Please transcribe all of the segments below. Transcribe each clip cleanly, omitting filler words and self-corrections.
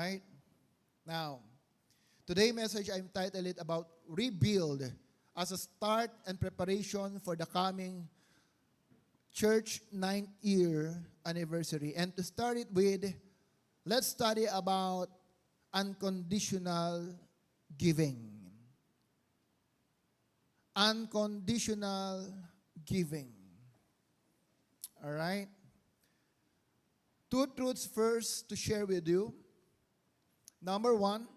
right? Now, today's message, I'm titled it about rebuild as a start and preparation for the coming church 9th year anniversary. And to start it with, let's study about unconditional giving. Unconditional giving. All right? Two truths first to share with you. Number one,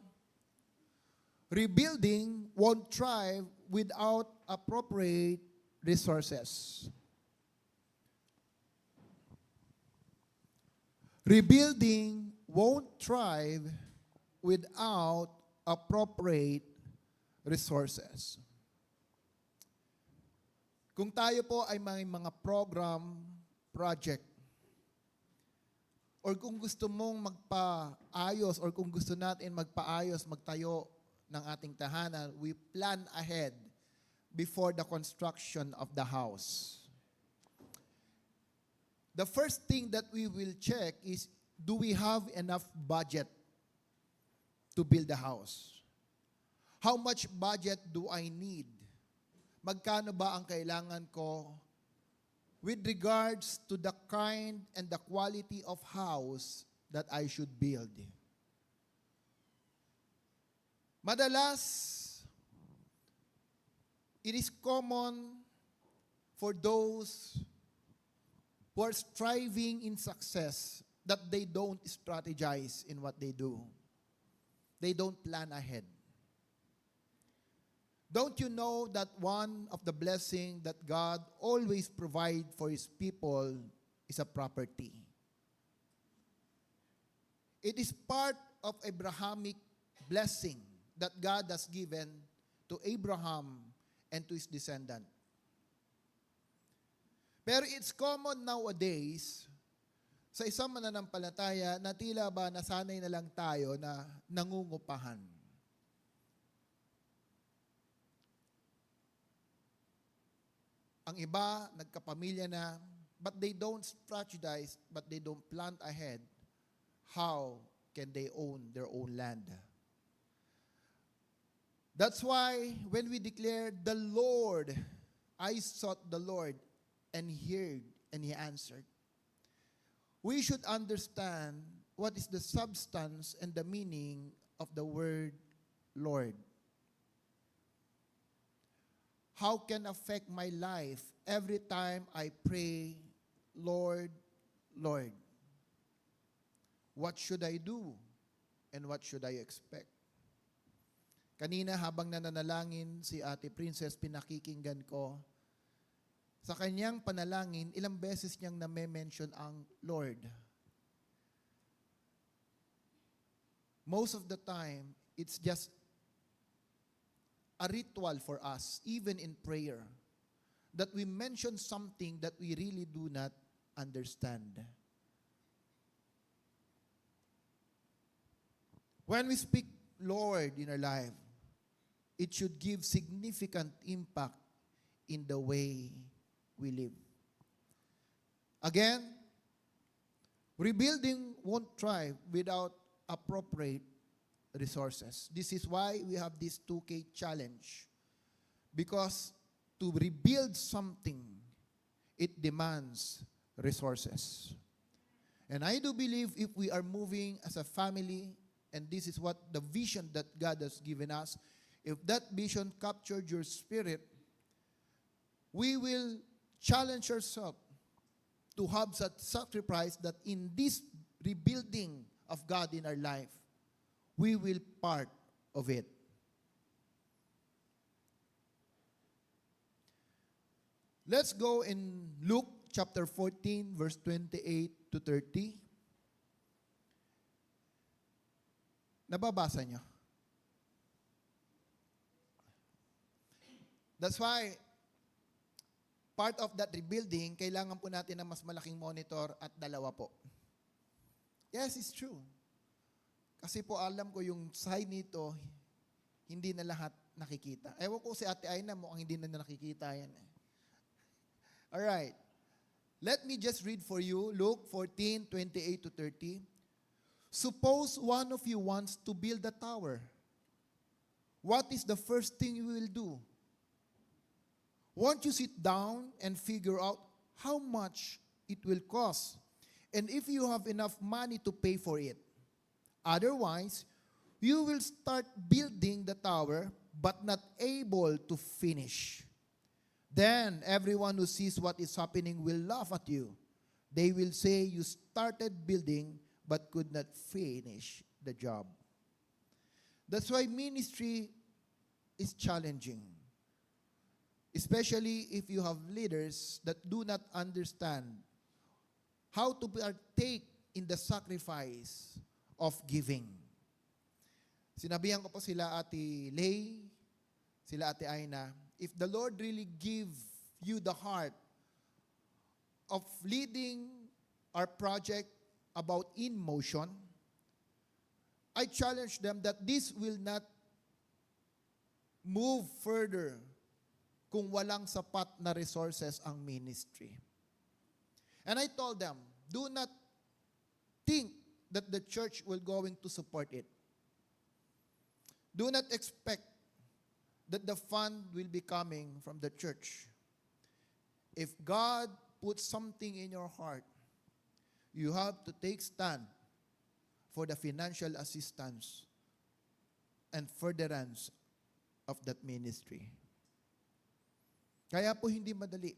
rebuilding won't thrive without appropriate resources. Rebuilding won't thrive without appropriate resources. Kung tayo po ay may mga program, project, or kung gusto mong magpaayos, or kung gusto natin magpaayos, magtayo ng ating tahanan, we plan ahead before the construction of the house. The first thing that we will check is, do we have enough budget to build the house? How much budget do I need? Magkano ba ang kailangan ko with regards to the kind and the quality of house that I should build? Madalas, it is common for those who are striving in success that they don't strategize in what they do. They don't plan ahead. Don't you know that one of the blessings that God always provides for His people is a property? It is part of Abrahamic blessing that God has given to Abraham and to his descendant. Pero it's common nowadays sa isang mananampalataya na tila ba nasanay na lang tayo na nangungupahan. Ang iba, nagkapamilya na, but they don't strategize, but they don't plan ahead how can they own their own land. That's why when we declare, the Lord, I sought the Lord and heard and He answered, we should understand what is the substance and the meaning of the word Lord. How can affect my life every time I pray, Lord, Lord? What should I do? And what should I expect? Kanina habang nananalangin si Ate Princess, pinakikinggan ko, sa kanyang panalangin, ilang beses niyang name-mention ang Lord. Most of the time, it's just a ritual for us, even in prayer, that we mention something that we really do not understand. When we speak Lord in our life, it should give significant impact in the way we live. Again, rebuilding won't thrive without appropriate resources. This is why we have this 2K challenge. Because to rebuild something, it demands resources. And I do believe if we are moving as a family, and this is what the vision that God has given us, if that vision captured your spirit, we will challenge ourselves to have that sacrifice that in this rebuilding of God in our life, we will part of it. Let's go in Luke chapter 14, verse 28 to 30. Nababasa niyo? That's why, part of that rebuilding, kailangan po natin ng mas malaking monitor at dalawa po. Yes, it's true. Kasi po alam ko yung side nito, hindi na lahat nakikita. Ewan ko si Ate Aina, mukhang hindi na nakikita yan. Alright. Let me just read for you Luke 14:28 to 30. Suppose one of you wants to build a tower. What is the first thing you will do? Won't you sit down and figure out how much it will cost, and if you have enough money to pay for it? Otherwise, you will start building the tower but not able to finish. Then everyone who sees what is happening will laugh at you. They will say you started building but could not finish the job. That's why ministry is challenging, especially if you have leaders that do not understand how to partake in the sacrifice of giving. Sinabihan ko po sila Ate Lay, sila Ate Aina, if the Lord really give you the heart of leading our project about In Motion, I challenge them that this will not move further kung walang sapat na resources ang ministry. And I told them, do not think that the church will going to support it. Do not expect that the fund will be coming from the church. If God puts something in your heart, you have to take stand for the financial assistance and furtherance of that ministry. Kaya po hindi madali.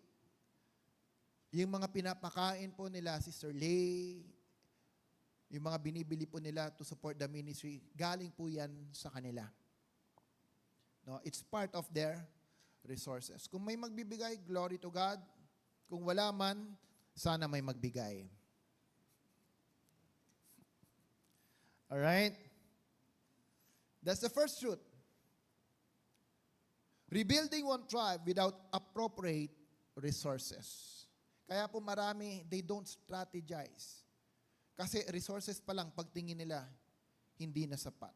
Yung mga pinapakain po nila, Sister Lay, yung mga binibili po nila to support the ministry, galing po yan sa kanila. No, it's part of their resources. Kung may magbibigay, glory to God. Kung wala man, sana may magbigay. Alright? That's the first truth. Rebuilding one tribe without appropriate resources. Kaya po marami, they don't strategize. Kasi resources pa lang, pagtingin nila, hindi na sapat.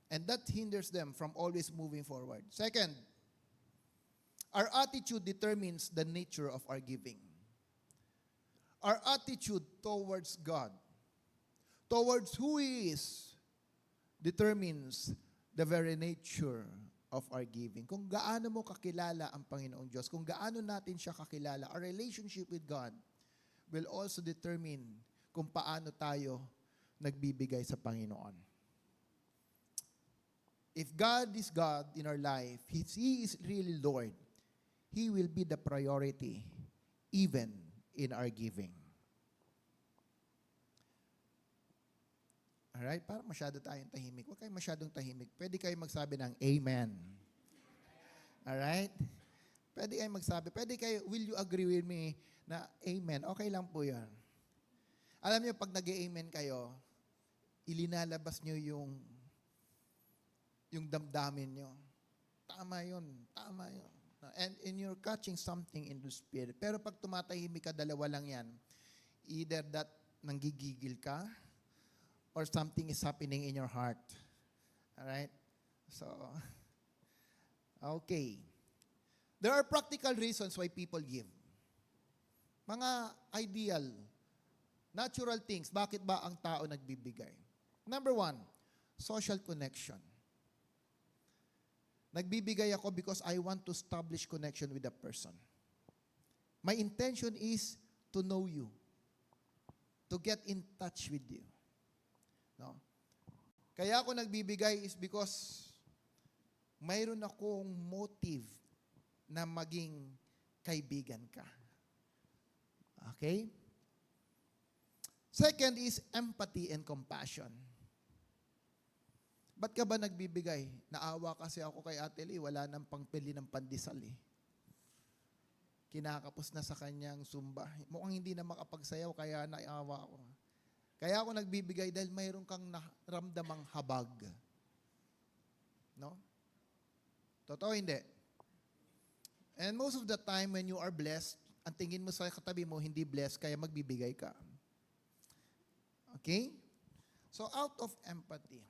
And that hinders them from always moving forward. Second, our attitude determines the nature of our giving. Our attitude towards God, towards who He is, determines the very nature of our giving. Kung gaano mo kakilala ang Panginoong Diyos, kung gaano natin siya kakilala, our relationship with God will also determine kung paano tayo nagbibigay sa Panginoon. If God is God in our life, He is really Lord, He will be the priority even in our giving. Alright? Parang masyado tayong tahimik. Huwag kayong masyadong tahimik. Pwede kayo magsabi ng Amen. Alright? Pwede kayo magsabi. Pwede kayo, will you agree with me na Amen? Okay lang po yan. Alam niyo, pag nag-Amen kayo, ilinalabas niyo yung damdamin niyo. Tama yun. Tama yun. And you're catching something in the spirit. Pero pag tumatahimik ka, dalawa lang yan. Either that nanggigigil ka, or something is happening in your heart. Alright? So, okay. There are practical reasons why people give. Mga ideal, natural things. Bakit ba ang tao nagbibigay? Number one, social connection. Nagbibigay ako because I want to establish connection with a person. My intention is to know you, to get in touch with you. No? Kaya ako nagbibigay is because mayroon akong motive na maging kaibigan ka. Okay? Second is empathy and compassion. Ba't ka ba nagbibigay? Naawa kasi ako kay Ate Lee, wala nang pangpili ng pandesal eh. Kinakapos na sa kanyang sumba. Mukhang hindi na makapagsayaw, kaya naawa ako. Kaya ako nagbibigay dahil mayroon kang naramdamang habag. No? Totoo, hindi? And most of the time when you are blessed, ang tingin mo sa katabi mo, hindi blessed, kaya magbibigay ka. Okay? So, out of empathy.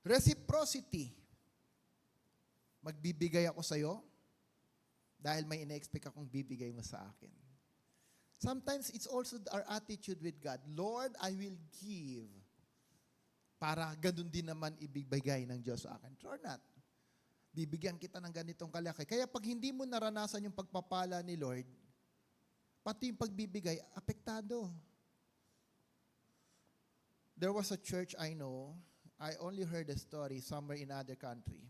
Reciprocity. Magbibigay ako sa'yo dahil may ina-expect akong bibigay mo sa akin. Sometimes it's also our attitude with God. Lord, I will give para ganun din naman ibibigay ng Diyos sa akin. Or not. Bibigyan kita ng ganitong kalaki. Kaya pag hindi mo naranasan yung pagpapala ni Lord, pati yung pagbibigay, apektado. There was a church I know, I only heard the story somewhere in other country.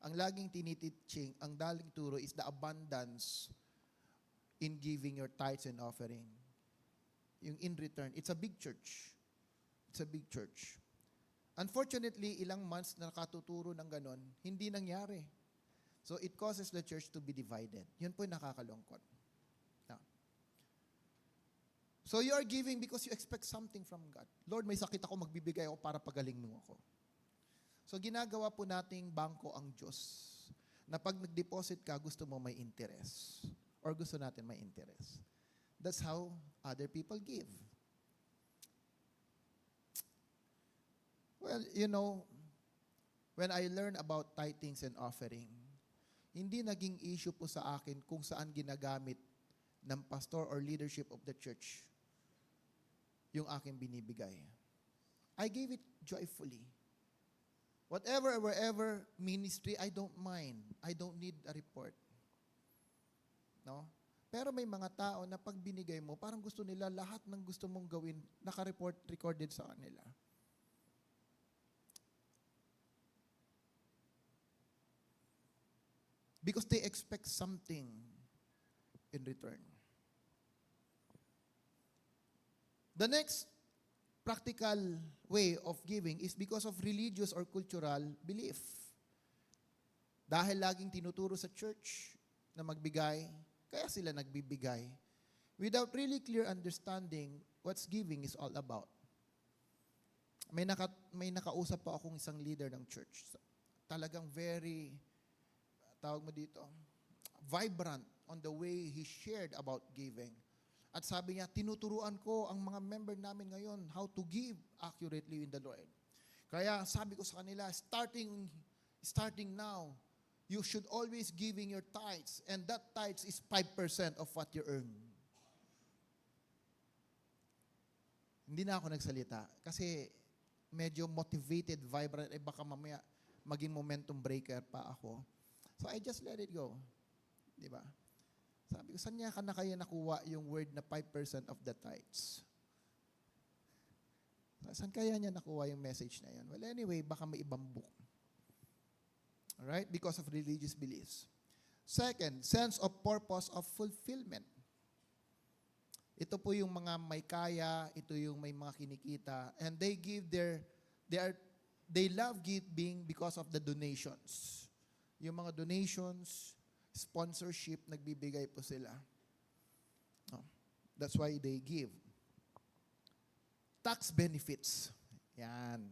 Ang laging tiniteaching, ang daling turo is the abundance in giving your tithes and offering. Yung in return, it's a big church. It's a big church. Unfortunately, ilang months na nakatuturo ng ganon, hindi nangyari. So it causes the church to be divided. Yun po yung nakakalungkot. Now, so you are giving because you expect something from God. Lord, may sakit ako, magbibigay ako para pagaling mo ako. So ginagawa po nating bangko ang Diyos na pag nag-deposit ka, gusto mo may interest. Or gusto natin may interest. That's how other people give. Well, you know, when I learned about tithings and offering, hindi naging issue po sa akin kung saan ginagamit ng pastor or leadership of the church yung aking binibigay. I gave it joyfully. Whatever, wherever ministry, I don't mind. I don't need a report. No? Pero may mga tao na pag binigay mo, parang gusto nila lahat ng gusto mong gawin, naka-report, recorded sa kanila. Because they expect something in return. The next practical way of giving is because of religious or cultural belief. Dahil laging tinuturo sa church na magbigay, kaya sila nagbibigay without really clear understanding what's giving is all about. May nakausap po akong isang leader ng church. Talagang very tawag mo dito, vibrant on the way he shared about giving. At sabi niya, tinuturuan ko ang mga member namin ngayon how to give accurately in the Lord. Kaya sabi ko sa kanila, starting now, you should always giving your tithes, and that tithes is 5% of what you earn. Hindi na ako nagsalita kasi medyo motivated, vibrant, baka mamaya maging momentum breaker pa ako. So I just let it go. Di ba? Sabi ko, saan niya ka na kaya nakuha yung word na 5% of the tithes? Saan kaya niya nakuha yung message na yun? Well, anyway, baka may ibang book. Alright? Because of religious beliefs. Second, sense of purpose of fulfillment. Ito po yung mga may kaya, ito yung may mga kinikita, and they give they love giving because of the donations. Yung mga donations, sponsorship, nagbibigay po sila. That's why they give. Tax benefits. Yan.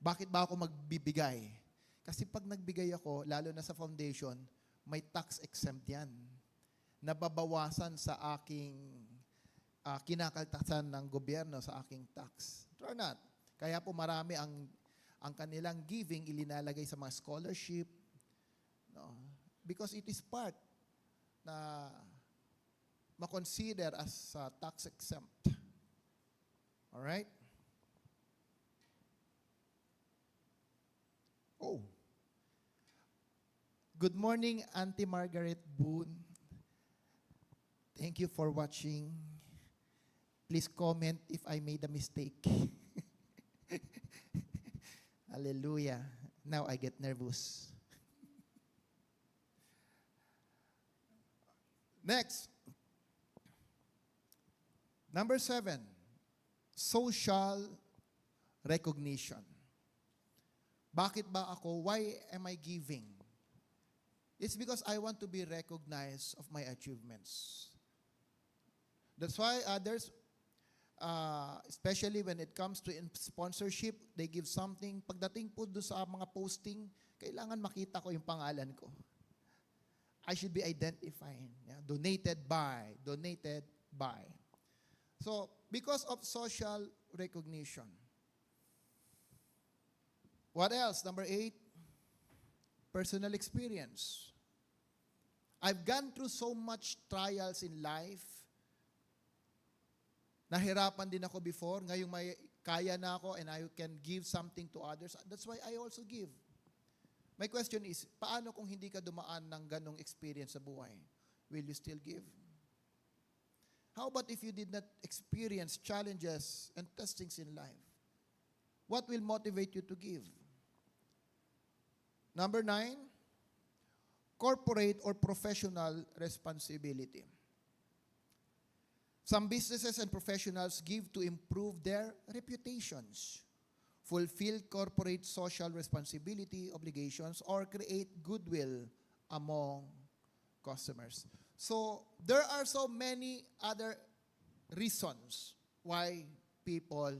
Bakit ba ako magbibigay? Kasi pag nagbigay ako, lalo na sa foundation, may tax exempt yan. Nababawasan sa aking kinakaltasan ng gobyerno sa aking tax. Or not. Kaya po marami ang kanilang giving ilinalagay sa mga scholarship, no? Because it is part na makonsider as tax exempt. Alright? Oh. Good morning, Auntie Margaret Boone. Thank you for watching. Please comment if I made a mistake. Hallelujah. Now I get nervous. Next. Number 7, social recognition. Bakit ba ako? Why am I giving? It's because I want to be recognized of my achievements. That's why others, especially when it comes to sponsorship, they give something. Pagdating po doon sa mga posting, kailangan makita ko yung pangalan ko. I should be identifying. Yeah? Donated by. So, because of social recognition. What else? Number 8, personal experience. I've gone through so much trials in life Nahirapan din ako before. Ngayong may kaya na ako and I can give something to others. That's why I also give. My question is, paano kung hindi ka dumaan ng ganong experience sa buhay? Will you still give? How about if you did not experience challenges and testings in life? What will motivate you to give? Number 9, corporate or professional responsibility. Some businesses and professionals give to improve their reputations, fulfill corporate social responsibility obligations, or create goodwill among customers. So, there are so many other reasons why people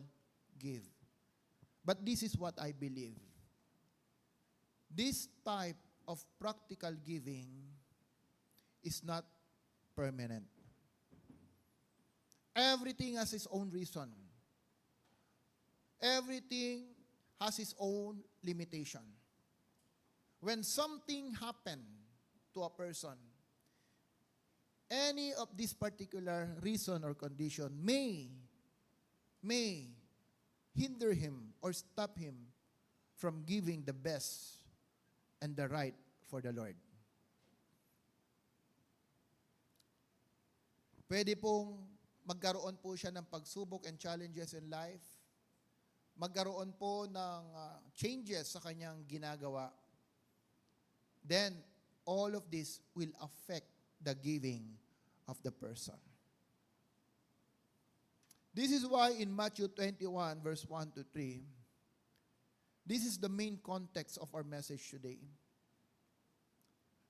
give. But this is what I believe. This type of practical giving is not permanent. Everything has its own reason. Everything has its own limitation. When something happened to a person, any of this particular reason or condition may hinder him or stop him from giving the best and the right for the Lord. Pwede pong magkaroon po siya ng pagsubok and challenges in life. Magkaroon po ng changes sa kanyang ginagawa. Then, all of this will affect the giving of the person. This is why in Matthew 21, verse 1 to 3, this is the main context of our message today.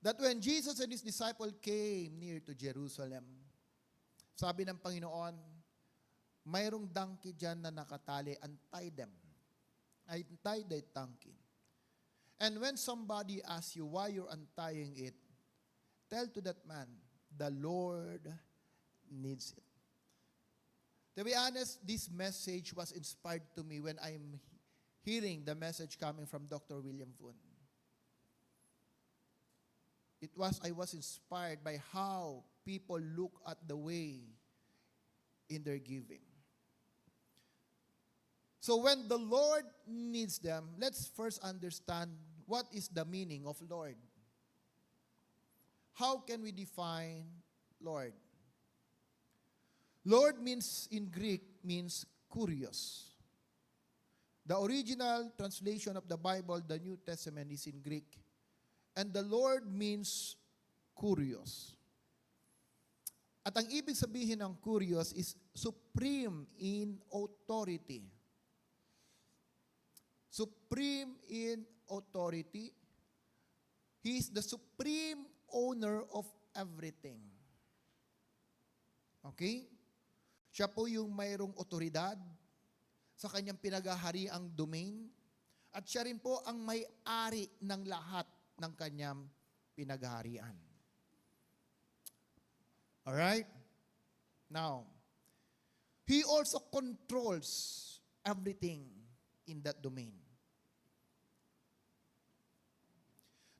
That when Jesus and His disciples came near to Jerusalem, sabi ng Panginoon, mayroong donkey dyan na nakatali, untie them. Untie the donkey. And when somebody asks you why you're untying it, tell to that man, the Lord needs it. To be honest, this message was inspired to me when I'm hearing the message coming from Dr. William Foon. I was inspired by how people look at the way in their giving. So when the Lord needs them, let's first understand what is the meaning of Lord. How can we define Lord? Lord in Greek means kurios. The original translation of the Bible, the New Testament, is in Greek. And the Lord means kurios. At ang ibig sabihin ng kurios is supreme in authority. Supreme in authority. He is the supreme owner of everything. Okay? Siya po yung mayroong otoridad sa kanyang pinagahariang domain. At siya rin po ang may-ari ng lahat ng kanyang pinagaharian. Alright? Now, He also controls everything in that domain.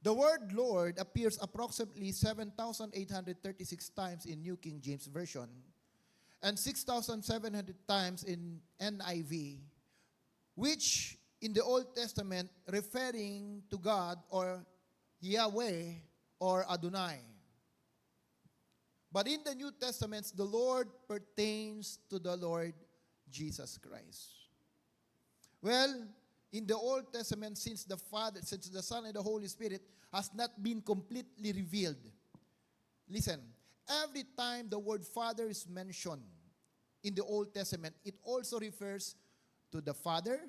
The word Lord appears approximately 7,836 times in New King James Version and 6,700 times in NIV, which in the Old Testament referring to God or Yahweh or Adonai. But in the New Testament, the Lord pertains to the Lord Jesus Christ. Well, in the Old Testament, since the Son and the Holy Spirit has not been completely revealed, listen, every time the word Father is mentioned in the Old Testament, it also refers to the Father,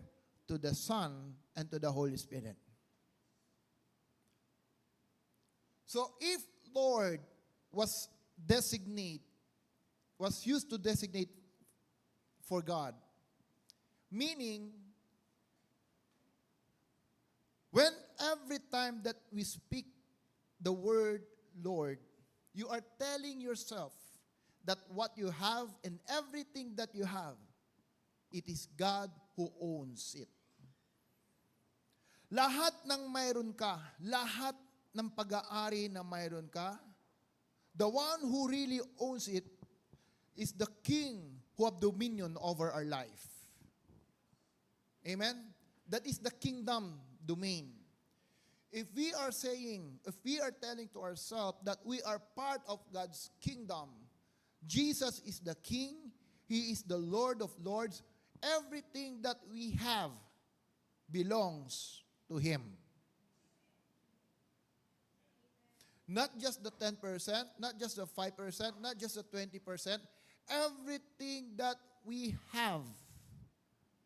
to the Son, and to the Holy Spirit. So if Lord was used to designate for God, meaning when every time that we speak the word Lord, you are telling yourself that what you have and everything that you have, it is God who owns it. Lahat ng mayroon ka, lahat ng pag-aari na mayroon ka, the one who really owns it is the King who have dominion over our life. Amen? That is the kingdom domain. If we are telling to ourselves that we are part of God's kingdom, Jesus is the King, He is the Lord of Lords, everything that we have belongs to Him. Not just the 10%, not just the 5%, not just the 20%, everything that we have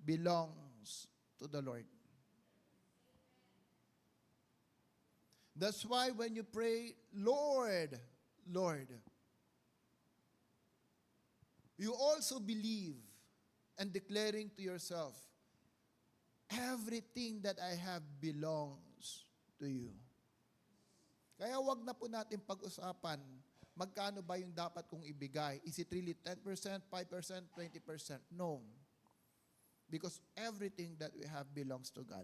belongs to the Lord. That's why when you pray, Lord, Lord, you also believe and declaring to yourself, everything that I have belongs to you. Kaya wag na po natin pag-usapan, magkano ba yung dapat kong ibigay? Is it really 10%, 5%, 20%? No. Because everything that we have belongs to God.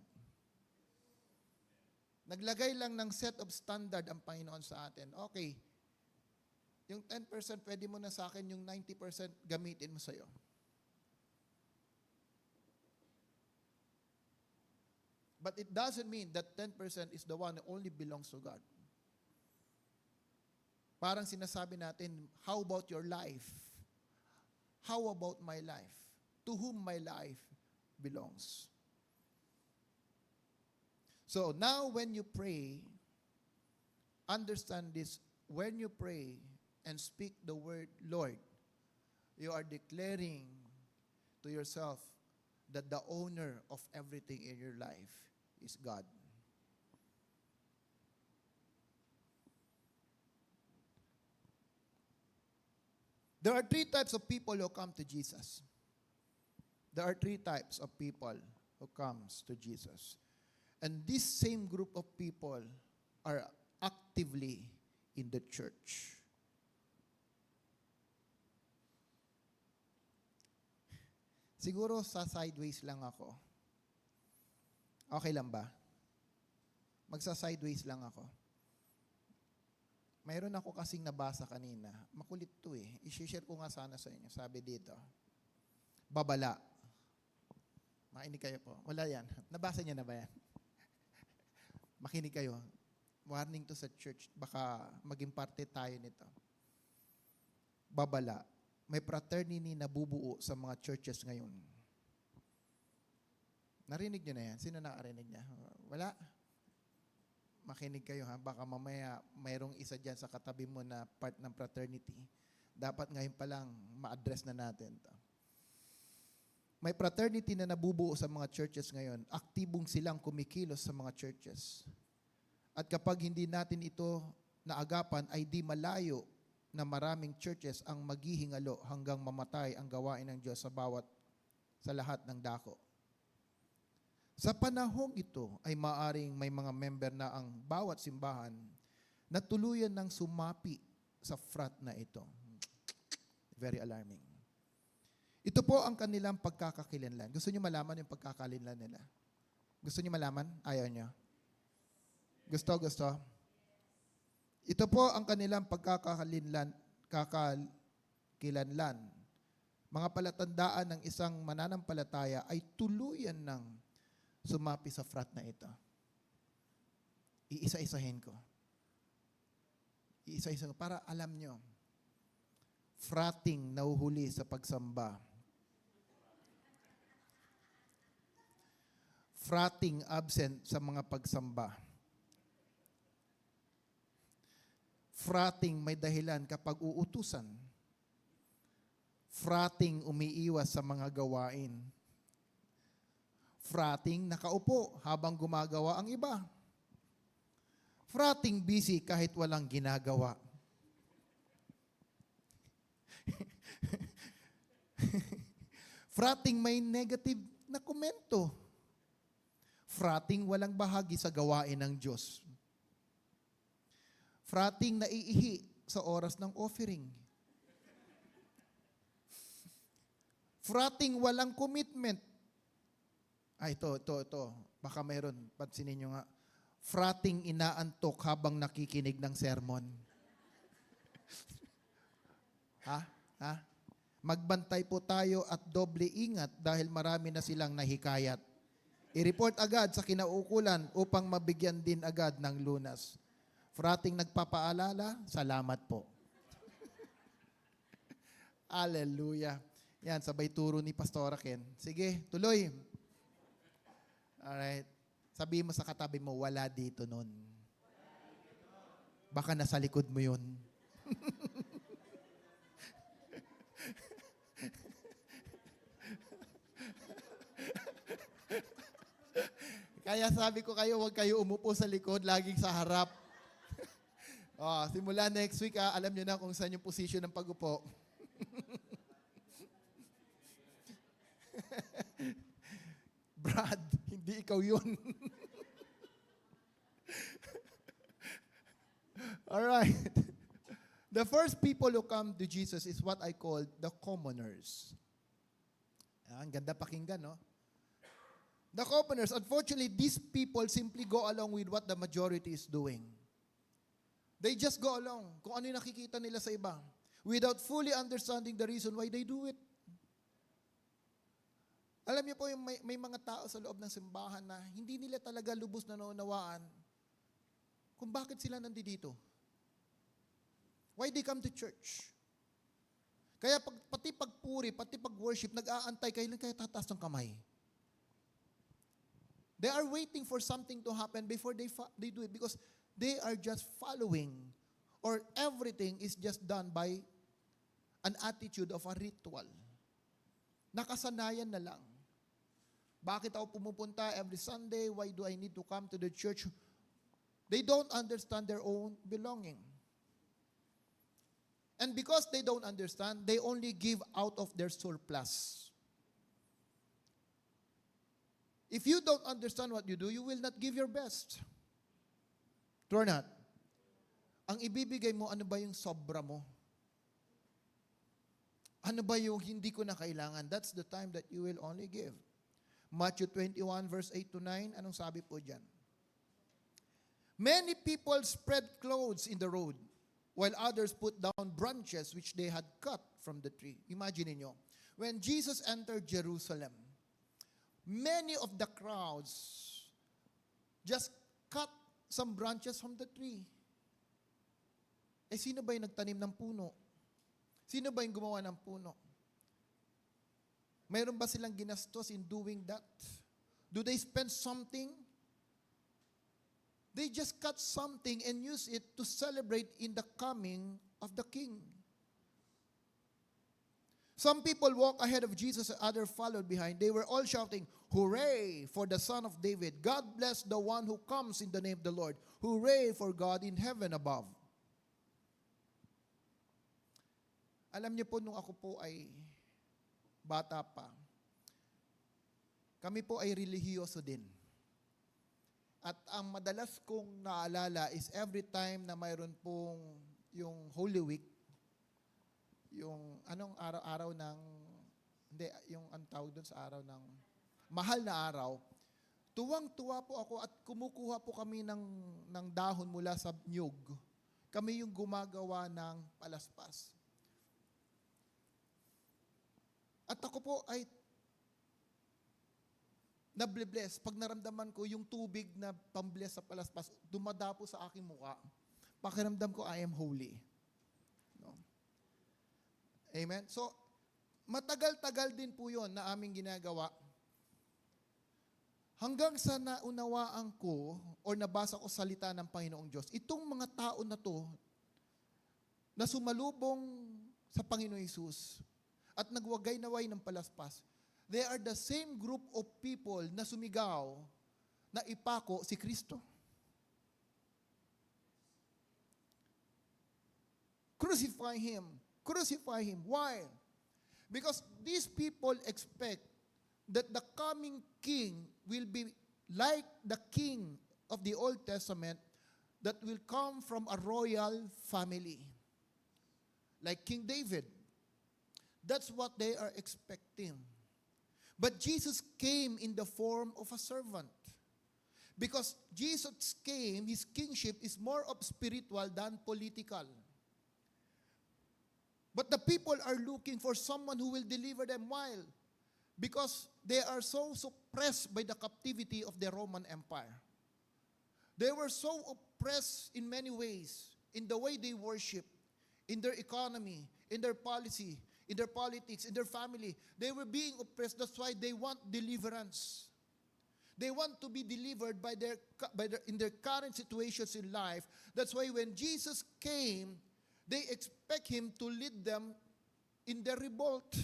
Naglagay lang ng set of standard ang Panginoon sa atin. Okay, yung 10%, pwede mo na sa akin, yung 90% gamitin mo sa'yo. But it doesn't mean that 10% is the one that only belongs to God. Parang sinasabi natin, how about your life? How about my life? To whom my life belongs? So now when you pray, understand this, when you pray and speak the word Lord, you are declaring to yourself that the owner of everything in your life is God. There are three types of people who come to Jesus. There are three types of people who comes to Jesus. And this same group of people are actively in the church. Siguro sa sideways lang ako. Okay lang ba? Magsa-sideways lang ako. Mayroon ako kasing nabasa kanina. Makulit to eh. I-share ko nga sana sa inyo. Sabi dito, babala. Makinig kayo po. Wala yan. Nabasa niya na ba yan? Makinig kayo. Warning to sa church. Baka maging parte tayo nito. Babala. May fraternity na bubuo sa mga churches ngayon. Narinig niyo na yan? Sino nakarinig niya? Wala? Makinig kayo ha. Baka mamaya mayroong isa dyan sa katabi mo na part ng fraternity. Dapat ngayon pa lang ma-address na natin to. May fraternity na nabubuo sa mga churches ngayon. Aktibong silang kumikilos sa mga churches. At kapag hindi natin ito naagapan, ay di malayo na maraming churches ang maghihingalo hanggang mamatay ang gawain ng Diyos sa lahat ng dako. Sa panahong ito ay maaring may mga member na ang bawat simbahan na tuluyan ng sumapi sa frat na ito. Very alarming. Ito po ang kanilang pagkakakilanlan. Gusto niyo malaman yung pagkakakilanlan nila? Gusto niyo malaman? Ayaw niyo? Gusto? Ito po ang kanilang pagkakakilanlan. Mga palatandaan ng isang mananampalataya ay tuluyan ng sumapi sa frat na ito. Iisa-isahin ko. Iisa-isahin ko. Para alam nyo, frating nahuhuli sa pagsamba. Frating absent sa mga pagsamba. Frating may dahilan kapag uutusan. Frating umiiwas sa mga gawain. Frating nakaupo habang gumagawa ang iba. Frating busy kahit walang ginagawa. Frating may negative na komento. Frating walang bahagi sa gawain ng Diyos. Frating naiihi sa oras ng offering. Frating walang commitment. Ito. Baka mayroon. Pansinin nyo nga. Frating inaantok habang nakikinig ng sermon. Ha? Magbantay po tayo at doble ingat dahil marami na silang nahikayat. I-report agad sa kinaukulan upang mabigyan din agad ng lunas. Frating nagpapaalala, salamat po. Hallelujah. Yan, sabay turo ni Pastora Ken. Sige, tuloy. Alright. Sabi mo sa katabi mo, wala dito nun. Baka nasa likod mo yun. Kaya sabi ko kayo, huwag kayo umupo sa likod, laging sa harap. Simula next week, alam nyo na kung saan yung position ng pag-upo. Brad, hindi ikaw yun. Alright. The first people who come to Jesus is what I call the commoners. Ang ganda pakinggan, no? The commoners, unfortunately, these people simply go along with what the majority is doing. They just go along kung ano yung nakikita nila sa iba without fully understanding the reason why they do it. Alam niyo po, yung may mga tao sa loob ng simbahan na hindi nila talaga lubos na naunawaan kung bakit sila nandito. Why they come to church. Kaya pati pagpuri, pati pag-worship, nag-aantay, kailan kaya tataas ng kamay? They are waiting for something to happen before they do it because they are just following or everything is just done by an attitude of a ritual. Nakasanayan na lang. Bakit ako pumupunta every Sunday? Why do I need to come to the church? They don't understand their own belonging. And because they don't understand, they only give out of their surplus. If you don't understand what you do, you will not give your best. True or not? Ang ibibigay mo, ano ba yung sobra mo? Ano ba yung hindi ko na kailangan? That's the time that you will only give. Matthew 21 verse 8 to 9, anong sabi po dyan? Many people spread clothes in the road, while others put down branches which they had cut from the tree. Imagine niyo, when Jesus entered Jerusalem, many of the crowds just cut some branches from the tree. Sino ba yung nagtanim ng puno? Sino ba yung gumawa ng puno? Mayroon ba silang ginastos in doing that? Do they spend something? They just cut something and use it to celebrate in the coming of the king. Some people walked ahead of Jesus and others followed behind. They were all shouting, "Hooray for the Son of David. God bless the one who comes in the name of the Lord. Hooray for God in heaven above." Alam niyo po, nung ako po ay bata pa, kami po ay relihiyoso din. At ang madalas kong naalala is every time na mayroon pong yung Holy Week, yung anong araw-araw ng, hindi, yung ang tawag doon sa araw ng, mahal na araw, tuwang-tuwa po ako at kumukuha po kami ng dahon mula sa niyog. Kami yung gumagawa ng palaspas. At ako po ay nablibless. Pag naramdaman ko yung tubig na pambless sa palaspas, dumadapo sa aking mukha. Pakiramdam ko, I am holy. No? Amen? So, matagal-tagal din po yun na aming ginagawa. Hanggang sa naunawaan ko or nabasa ko salita ng Panginoong Diyos, itong mga tao na to na sumalubong sa Panginoong Hesus at nagwagay-naway ng palaspas, they are the same group of people na sumigaw na ipako si Kristo. Crucify Him. Crucify Him. Why? Because these people expect that the coming king will be like the king of the Old Testament that will come from a royal family. Like King David. That's what they are expecting. But Jesus came in the form of a servant. Because Jesus came, His kingship is more of spiritual than political. But the people are looking for someone who will deliver them. While because they are so suppressed by the captivity of the Roman Empire. They were so oppressed in many ways, in the way they worship, in their economy, in their policy, in their politics, in their family. They were being oppressed. That's why they want deliverance. They want to be delivered in their current situations in life. That's why when Jesus came, they expect Him to lead them in their revolt,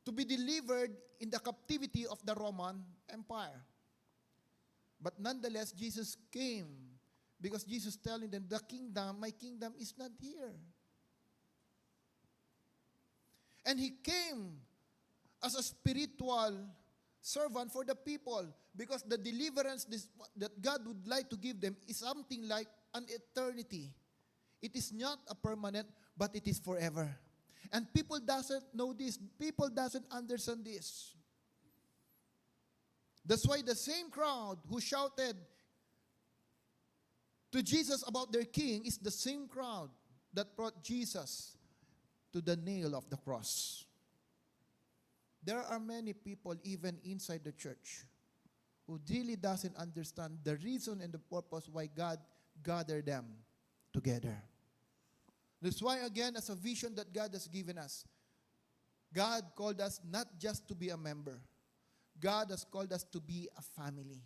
to be delivered in the captivity of the Roman Empire. But nonetheless, Jesus came because Jesus telling them, my kingdom is not here. And He came as a spiritual servant for the people because the deliverance that God would like to give them is something like an eternity. It is not a permanent, but it is forever. And people doesn't know this. People doesn't understand this. That's why the same crowd who shouted to Jesus about their king is the same crowd that brought Jesus to the nail of the cross. There are many people even inside the church who really doesn't understand the reason and the purpose why God gathered them together. That's why again, as a vision that God has given us, God called us not just to be a member. God has called us to be a family.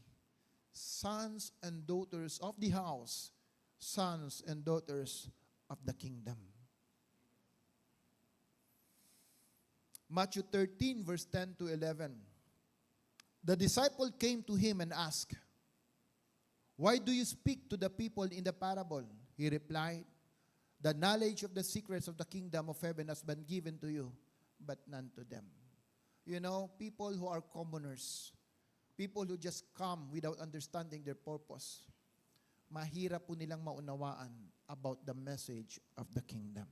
Sons and daughters of the house, sons and daughters of the kingdom. Matthew 13, verse 10 to 11. The disciple came to Him and asked, "Why do you speak to the people in the parable?" He replied, "The knowledge of the secrets of the kingdom of heaven has been given to you, but none to them." You know, people who are commoners, people who just come without understanding their purpose, mahirap po nilang maunawaan about the message of the kingdom.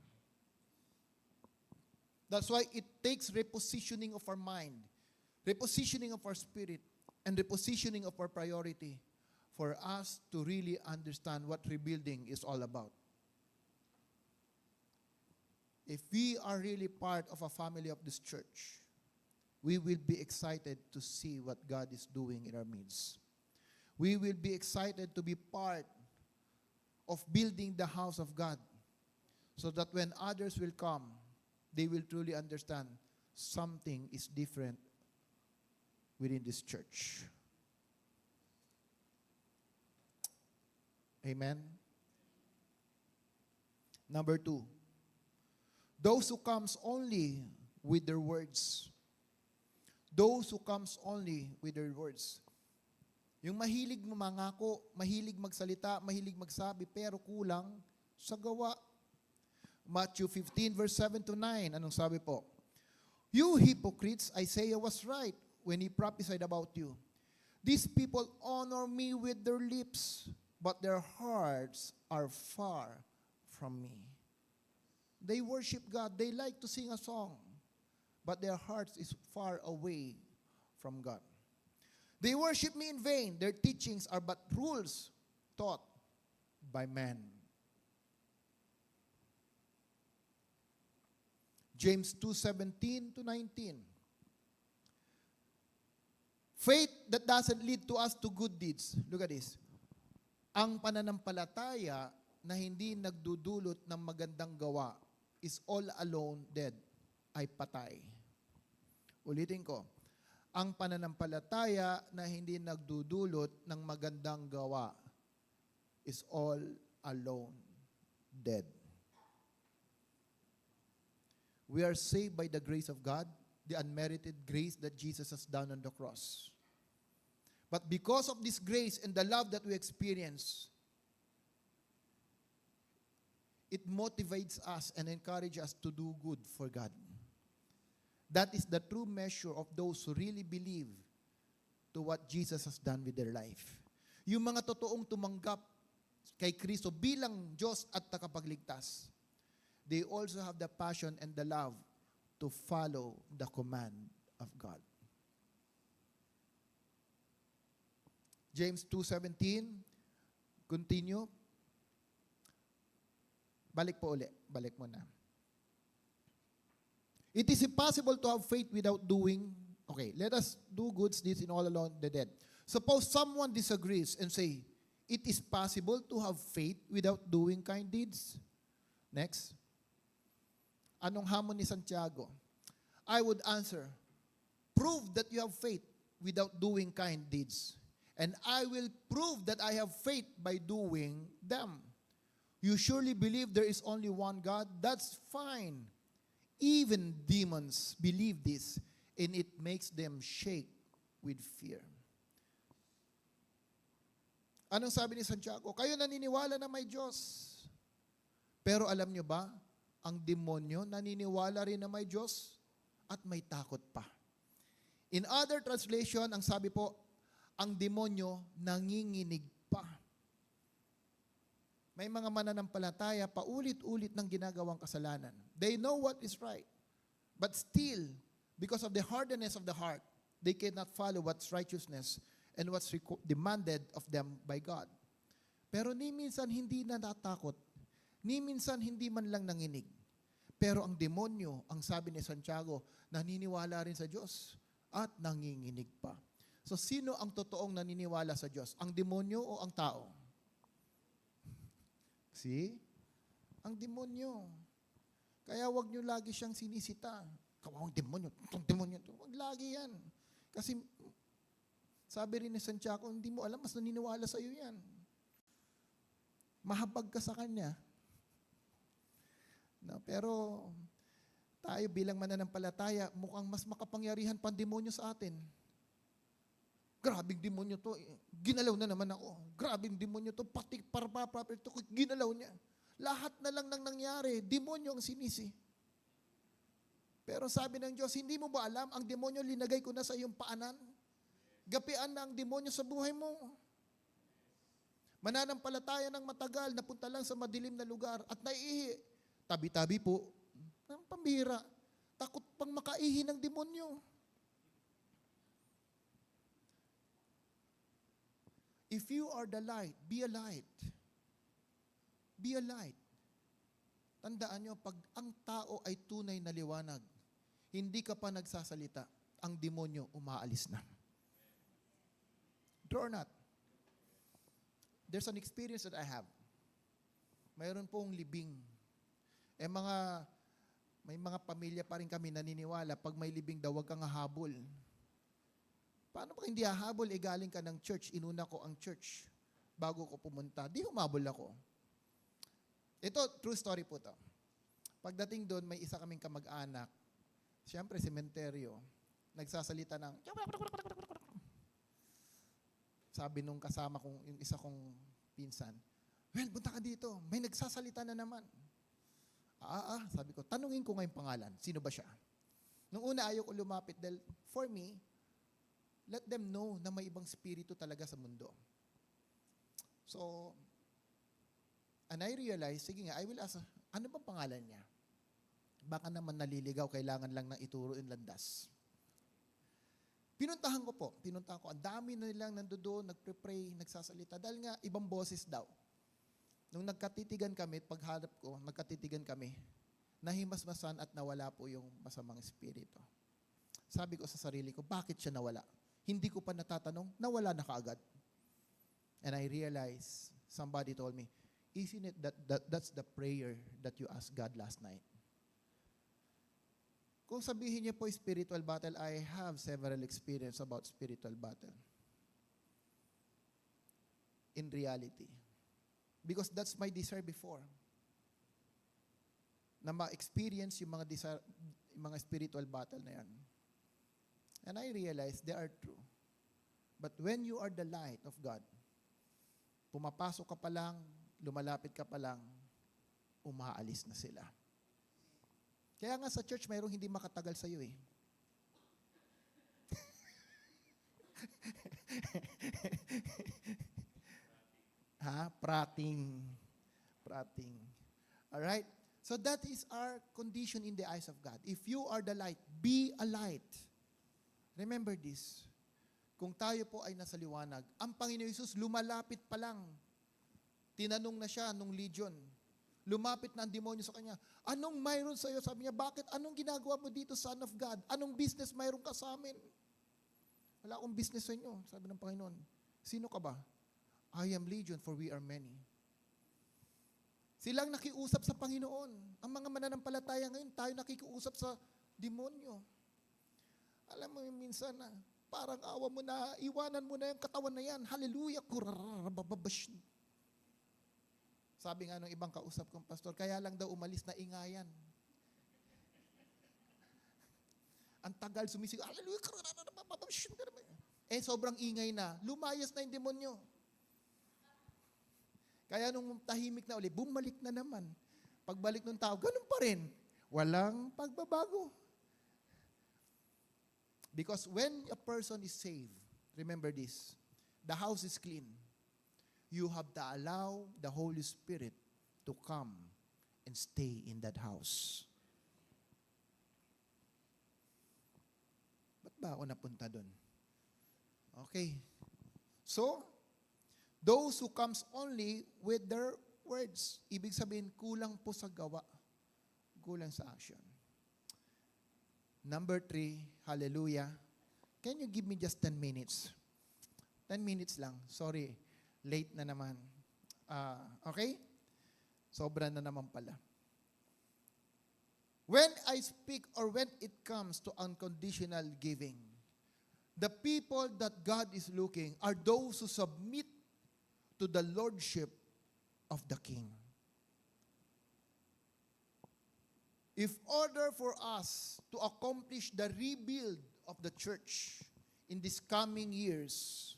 That's why it takes repositioning of our mind, repositioning of our spirit, and repositioning of our priority for us to really understand what rebuilding is all about. If we are really part of a family of this church, we will be excited to see what God is doing in our midst. We will be excited to be part of building the house of God so that when others will come, they will truly understand something is different within this church. Amen? Number 2, those who comes only with their words. Those who comes only with their words. Yung mahilig mangako, mahilig magsalita, mahilig magsabi, pero kulang sa gawa. Matthew 15, verse 7 to 9. Anong sabi po? "You hypocrites, Isaiah was right when he prophesied about you. These people honor me with their lips, but their hearts are far from me." They worship God. They like to sing a song, but their hearts is far away from God. They worship me in vain. Their teachings are but rules taught by men. James 2:17 to 19. Faith that doesn't lead to us to good deeds. Look at this. Ang pananampalataya na hindi nagdudulot ng magandang gawa is all alone dead, ay patay. Ulitin ko. Ang pananampalataya na hindi nagdudulot ng magandang gawa is all alone dead. We are saved by the grace of God, the unmerited grace that Jesus has done on the cross. But because of this grace and the love that we experience, it motivates us and encourages us to do good for God. That is the true measure of those who really believe to what Jesus has done with their life. Yung mga totoong tumanggap kay Kristo bilang Diyos at tagapagligtas, they also have the passion and the love to follow the command of God. James 2:17, continue. Balik po uli. Balik mo na. It is impossible to have faith without doing. Okay, let us do good deeds in all along the dead. Suppose someone disagrees and say, it is possible to have faith without doing kind deeds. Next. Anong hamon ni Santiago? I would answer, prove that you have faith without doing kind deeds. And I will prove that I have faith by doing them. You surely believe there is only one God? That's fine. Even demons believe this, and it makes them shake with fear. Anong sabi ni Santiago? Kayo naniniwala na may Diyos. Pero alam nyo ba, ang demonyo naniniwala rin na may Diyos at may takot pa. In other translation, ang sabi po, ang demonyo nanginginig pa. May mga mananampalataya paulit-ulit ng ginagawang kasalanan. They know what is right. But still, because of the hardness of the heart, they cannot follow what's righteousness and what's demanded of them by God. Pero ni minsan hindi na natakot. Ni minsan hindi man lang nanginig. Pero ang demonyo, ang sabi ni Santiago, naniniwala rin sa Diyos at nanginginig pa. So sino ang totoong naniniwala sa Diyos? Ang demonyo o ang tao? See? Ang demonyo. Kaya wag nyo lagi siyang sinisita. Kawawang demonyo, itong demonyo to. Wag lagi yan. Kasi sabi rin ni Santiago, hindi mo alam, mas naniniwala sa iyo yan. Mahabag ka sa kanya. No, pero tayo bilang mananampalataya, mukhang mas makapangyarihan pa ang demonyo sa atin. Grabing demonyo to. Ginalaw na naman ako. Grabing demonyo to. Pati property to. Ginalaw niya. Lahat na lang nang nangyari. Demonyo ang sinisi. Pero sabi ng Diyos, hindi mo ba alam, ang demonyo linagay ko na sa iyong paanan? Gapian na ang demonyo sa buhay mo. Mananampalataya ng matagal, napunta lang sa madilim na lugar at naiihi. Tabi-tabi po. Ang pambira. Takot pang makaihi ng demonyo. If you are the light, be a light. Be a light. Tandaan nyo, pag ang tao ay tunay na liwanag, hindi ka pa nagsasalita, ang demonyo umaalis na. True or not? There's an experience that I have. Mayroon pong libing. May mga pamilya pa rin kami naniniwala, pag may libing daw, wag kang hahabol. Paano pag hindi hahabol, galing ka ng church, inuna ko ang church bago ko pumunta. Di humabol ako. Ito, true story po to. Pagdating doon, may isa kaming kamag-anak. Siyempre, sementeryo. Nagsasalita ng, sabi nung kasama kong, yung isa kong pinsan, well, punta ka dito. May nagsasalita na naman. Sabi ko, tanungin ko ngayong pangalan. Sino ba siya? Nung una, ayaw ko lumapit dahil for me, let them know na may ibang spirito talaga sa mundo. So, and I realized, sige nga, I will ask, ano bang pangalan niya? Baka naman naliligaw, kailangan lang ng ituro in landas. Pinuntahan ko. Ang dami na nilang nandoon, nagpre-pray, nagsasalita. Dahil nga, ibang boses daw. Nung nagkatitigan kami, pagharap ko, nagkatitigan kami, nahimasmasan at nawala po yung masamang espiritu. Sabi ko sa sarili ko, bakit siya nawala? Hindi ko pa natatanong, nawala na kaagad. And I realized, somebody told me, isn't it that's the prayer that you asked God last night? Kung sabihin niyo po spiritual battle, I have several experience about spiritual battle. In reality. Because that's my desire before. Na ma-experience yung mga spiritual battle na yan. And I realized they are true. But when you are the light of God, pumapasok ka pa lang, lumalapit ka pa lang, umaalis na sila. Kaya nga sa church, mayroong hindi makatagal sa iyo eh. Prating. Alright? So that is our condition in the eyes of God. If you are the light, be a light. Remember this. Kung tayo po ay nasa liwanag, ang Panginoon Hesus lumalapit pa lang. Tinanong na siya nung legion, lumapit na ang demonyo sa kanya. Anong mayroon sa iyo? Sabi niya, bakit? Anong ginagawa mo dito, Son of God? Anong business mayroon ka sa amin? Wala akong business sa inyo, sabi ng Panginoon. Sino ka ba? I am Legion, for we are many. Silang nakiusap sa Panginoon. Ang mga mananampalataya ngayon, tayo nakikiusap sa demonyo. Alam mo, minsan na, parang awa mo na, iwanan mo na yung katawan na yan. Hallelujah! Kurarababash. Sabi nga ng ibang kausap kong pastor, kaya lang daw umalis na ingayan. Ang tagal sumisigaw, hallelujah! Kurarababash. Sobrang ingay na. Lumayas na yung demonyo. Kaya nung tahimik na ulit, bumalik na naman. Pagbalik ng tao, ganun pa rin. Walang pagbabago. Because when a person is saved, remember this, the house is clean. You have to allow the Holy Spirit to come and stay in that house. Ba't ba ako napunta doon? Okay. So, those who comes only with their words. Ibig sabihin, kulang po sa gawa. Kulang sa action. Number 3, hallelujah. Can you give me just 10 minutes? 10 minutes lang. Sorry, late na naman. Okay? Sobra na naman pala. When I speak or when it comes to unconditional giving, the people that God is looking are those who submit to the lordship of the King. If order for us to accomplish the rebuild of the church in these coming years,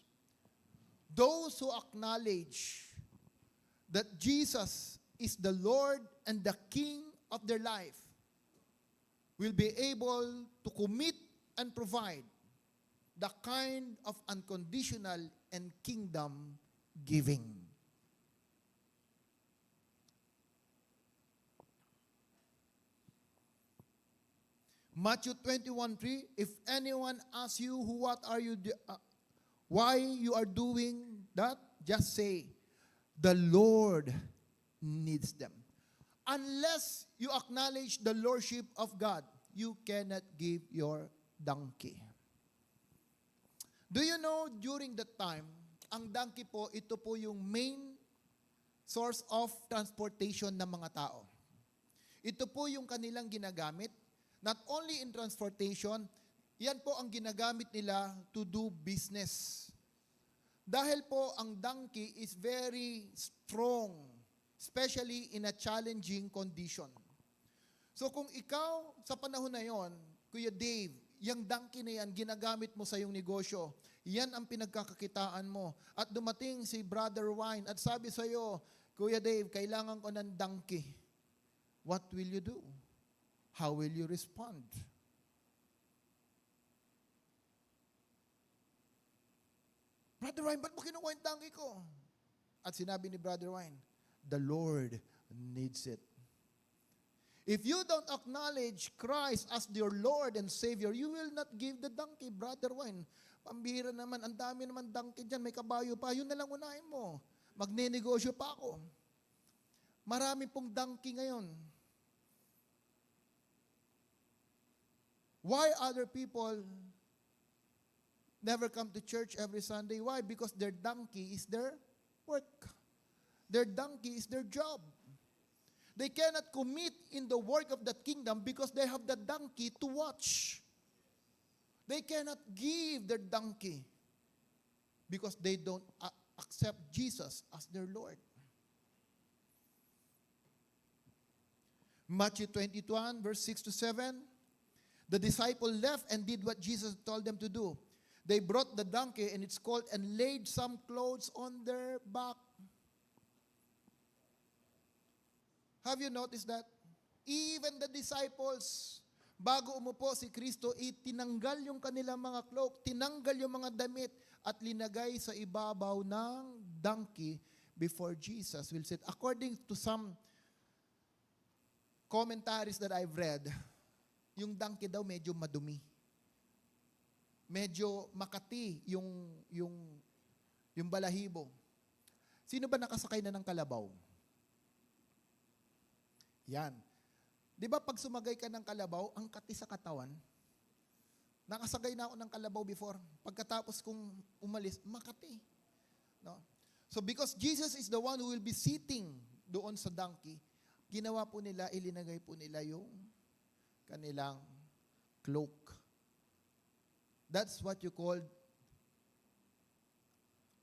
those who acknowledge that Jesus is the Lord and the King of their life will be able to commit and provide the kind of unconditional and kingdom giving. Matthew 21:3, if anyone asks you, why you are doing that, just say, the Lord needs them. Unless you acknowledge the lordship of God, you cannot give your donkey. Do you know, during that time, ang donkey po, ito po yung main source of transportation ng mga tao. Ito po yung kanilang ginagamit. Not only in transportation, yan po ang ginagamit nila to do business. Dahil po ang donkey is very strong, especially in a challenging condition. So kung ikaw sa panahon na yon, Kuya Dave, yung donkey na yan, ginagamit mo sa iyong negosyo, yan ang pinagkakakitaan mo. At dumating si Brother Wine at sabi sa iyo, Kuya Dave, kailangan ko ng donkey. What will you do? How will you respond? Brother Wine, ba't mo kinuha yung donkey ko? At sinabi ni Brother Wine, the Lord needs it. If you don't acknowledge Christ as your Lord and Savior, you will not give the donkey, Brother Wine. Pambihira naman, ang dami naman donkey dyan, may kabayo pa, yun na lang unahin mo. Magnenegosyo pa ako. Marami pong donkey ngayon. Why other people never come to church every Sunday? Why? Because their donkey is their work. Their donkey is their job. They cannot commit in the work of that kingdom because they have the donkey to watch. They cannot give their donkey because they don't accept Jesus as their Lord. Matthew 21, verse 6 to 7, the disciple left and did what Jesus told them to do. They brought the donkey and its colt and laid some clothes on their back. Have you noticed that? Even the disciples, bago umupo si Kristo, itinanggal yung kanilang mga cloak, tinanggal yung mga damit, at linagay sa ibabaw ng donkey before Jesus will sit. According to some commentaries that I've read, yung donkey daw medyo madumi. Medyo makati yung balahibo. Sino ba nakasakay na ng kalabaw? Yan. Di ba pag sumagay ka ng kalabaw, ang kati sa katawan? Nakasagay na ako ng kalabaw before. Pagkatapos kong umalis, makati. No? So because Jesus is the one who will be sitting doon sa donkey, ginawa po nila, ilinagay po nila yung kanilang cloak. That's what you call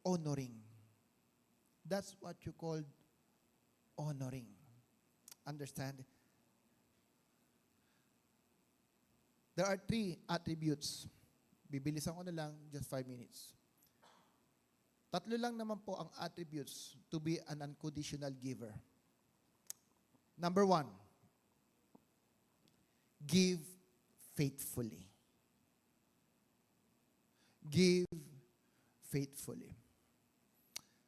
honoring. That's what you call honoring. Understand? There are 3 attributes. Bibilisan ko na lang, just 5 minutes. 3 lang naman po ang attributes to be an unconditional giver. Number 1, give faithfully. Give faithfully.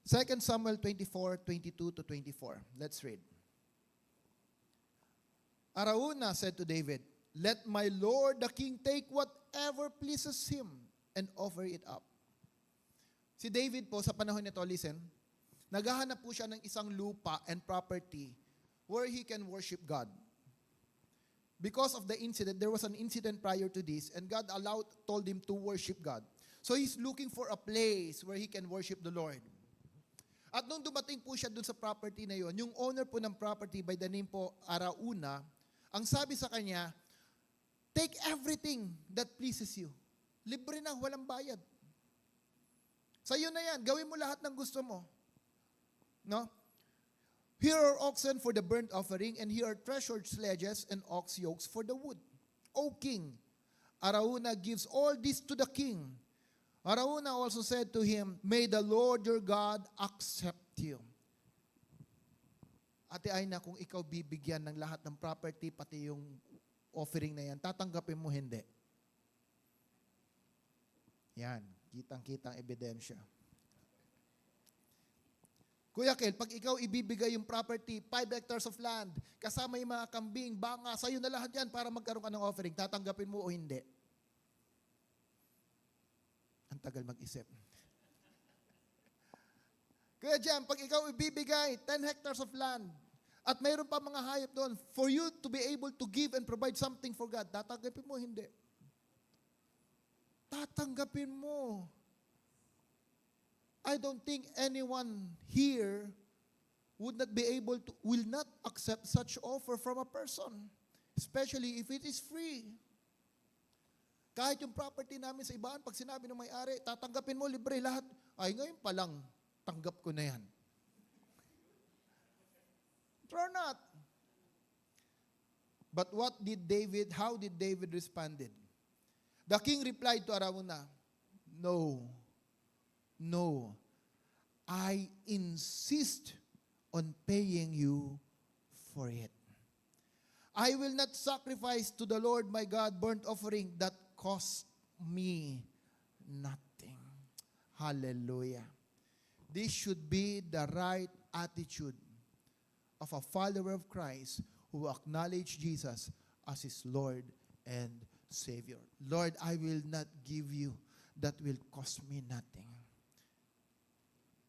2 Samuel 24:22-24. Let's read. Arauna said to David, "Let my lord the king take whatever pleases him and offer it up." Si David po, sa panahon nito, listen, naghahanap po siya ng isang lupa and property where he can worship God. Because of the incident, there was an incident prior to this, and God told him to worship God. So he's looking for a place where he can worship the Lord. At nung dumating po siya dun sa property na yon, yung owner po ng property by the name po Arauna, ang sabi sa kanya, take everything that pleases you. Libre na, walang bayad. Sa'yo na yan, gawin mo lahat ng gusto mo. No? Here are oxen for the burnt offering, and here are treasured sledges and ox yokes for the wood. O king, Arauna gives all this to the king. Arauna also said to him, "May the Lord your God accept you." Ate Aina, kung ikaw bibigyan ng lahat ng property, pati yung offering na yan, tatanggapin mo hindi. Yan, kitang-kitang ebidensya. Kuya Kel, pag ikaw ibibigay yung property, 5 hectares of land, kasama yung mga kambing, banga, sa'yo na lahat yan para magkaroon ka ng offering, tatanggapin mo o hindi? Ang tagal mag-isip. Kaya dyan, pag ikaw ibibigay 10 hectares of land at mayroon pa mga hayop doon, for you to be able to give and provide something for God, tatanggapin mo, hindi. Tatanggapin mo. I don't think anyone here will not accept such offer from a person, especially if it is free. Kahit yung property namin sa ibahan, pag sinabi ng may-ari, tatanggapin mo, libre lahat. Ay, ngayon pa lang, tanggap ko na yan. Or not. But how did David responded? The king replied to Arauna, No, I insist on paying you for it. I will not sacrifice to the Lord my God burnt offering that cost me nothing. Hallelujah. This should be the right attitude of a follower of Christ who acknowledge Jesus as his Lord and Savior. Lord, I will not give you that will cost me nothing.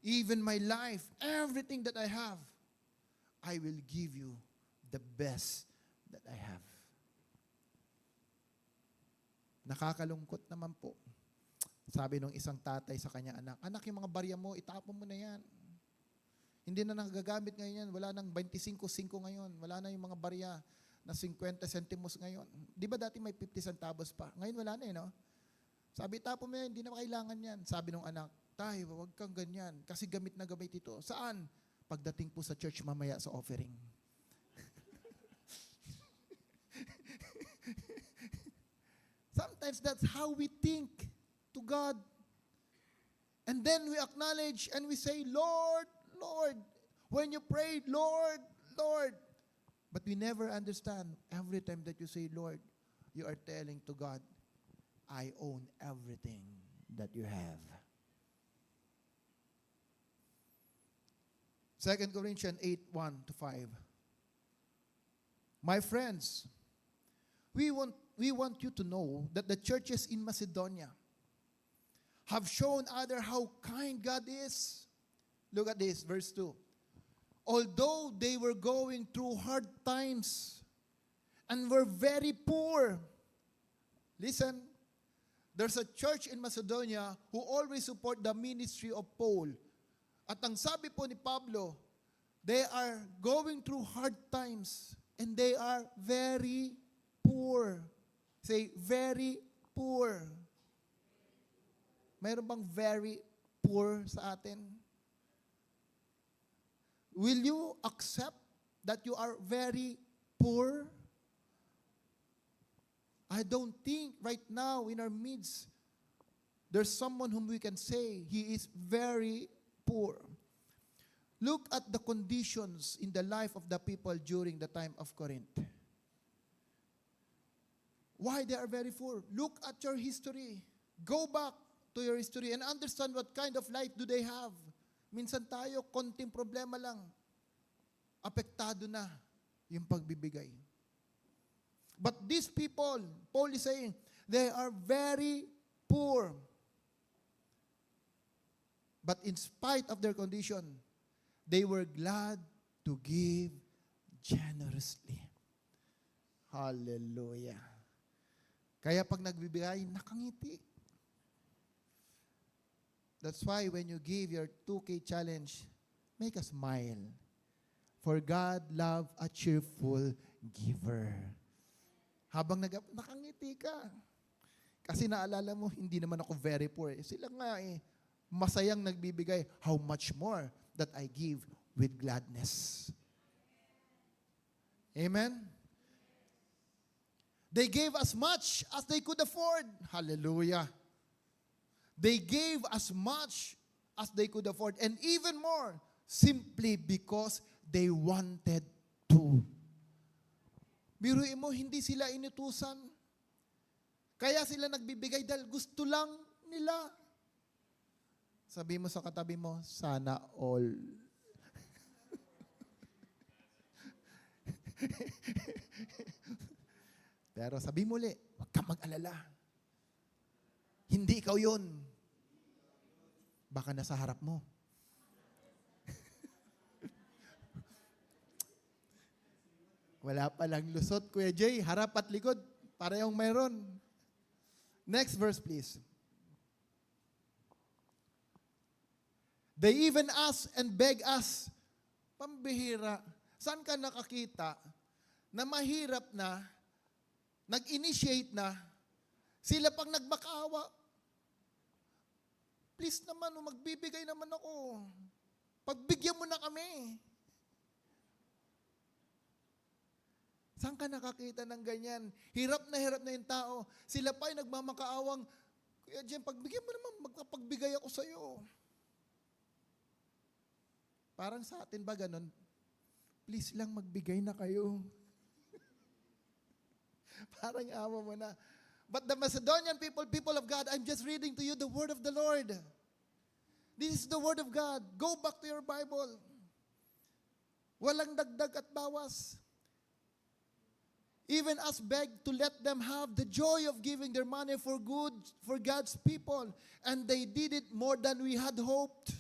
Even my life, everything that I have, I will give you the best that I have. Nakakalungkot naman po. Sabi nung isang tatay sa kanya anak, "Anak, yung mga barya mo, itapon mo na yan. Hindi na nagagamit ngayon yan. Wala nang 25-5 ngayon. Wala na yung mga barya na 50 centimos ngayon. Di ba dati may 50 centavos pa? Ngayon wala na no? Sabi, tapon mo yan, hindi na kailangan yan." Sabi nung anak, "Tay, huwag kang ganyan. Kasi gamit na gamit ito." Saan? Pagdating po sa church mamaya sa offering. Sometimes that's how we think to God. And then we acknowledge and we say, "Lord, Lord." When you prayed, "Lord, Lord." But we never understand. Every time that you say, "Lord," you are telling to God, "I own everything that you have." 2 Corinthians 8:1-5. My friends, we want you to know that the churches in Macedonia have shown how kind God is. Look at this, verse 2. although they were going through hard times and were very poor. Listen, there's a church in Macedonia who always support the ministry of Paul. At ang sabi po ni Pablo, they are going through hard times and they are very poor. Say, very poor. Mayroon bang very poor sa atin? Will you accept that you are very poor? I don't think right now in our midst, there's someone whom we can say he is very poor. Look at the conditions in the life of the people during the time of Corinth. Why they are very poor? Look at your history. Go back to your history and understand what kind of life do they have. Minsan tayo, konting problema lang. Apektado na yung pagbibigay. But these people, Paul is saying, they are very poor. But in spite of their condition, they were glad to give generously. Hallelujah. Kaya pag nagbibigay, nakangiti. That's why when you give your 2K challenge, make a smile. For God love a cheerful giver. Habang nakangiti ka. Kasi naalala mo, hindi naman ako very poor. Sila nga masayang nagbibigay. How much more that I give with gladness. Amen? They gave as much as they could afford. Hallelujah. They gave as much as they could afford. And even more, simply because they wanted to. Biruin mo, hindi sila inutusan. Kaya sila nagbibigay dahil gusto lang nila. Sabi mo sa katabi mo, sana all. Pero sabi mo ulit, huwag kang mag-alala. Hindi ikaw yun. Baka nasa harap mo. Wala palang lusot, Kuya Jay. Harap at likod, para yung mayroon. Next verse, please. They even ask and beg us. Pambihira. Saan ka nakakita na mahirap na, nag-initiate na, sila pang nagmakaawa? Please naman, magbibigay naman ako. Pagbigyan mo na kami. Saan ka nakakita ng ganyan? Hirap na yung tao. Sila pa ay nagmamakaawang, Kuya Jem, pagbigyan mo naman, magpapagbigay ako sa iyo. Parang sa atin ba ganun? Please lang magbigay na kayo. Parang awa mo na. But the Macedonian people of God, I'm just reading to you the word of the Lord. This is the word of God. Go back to your Bible. Walang dagdag at bawas. Even us begged to let them have the joy of giving their money for good, for God's people. And they did it more than we had hoped.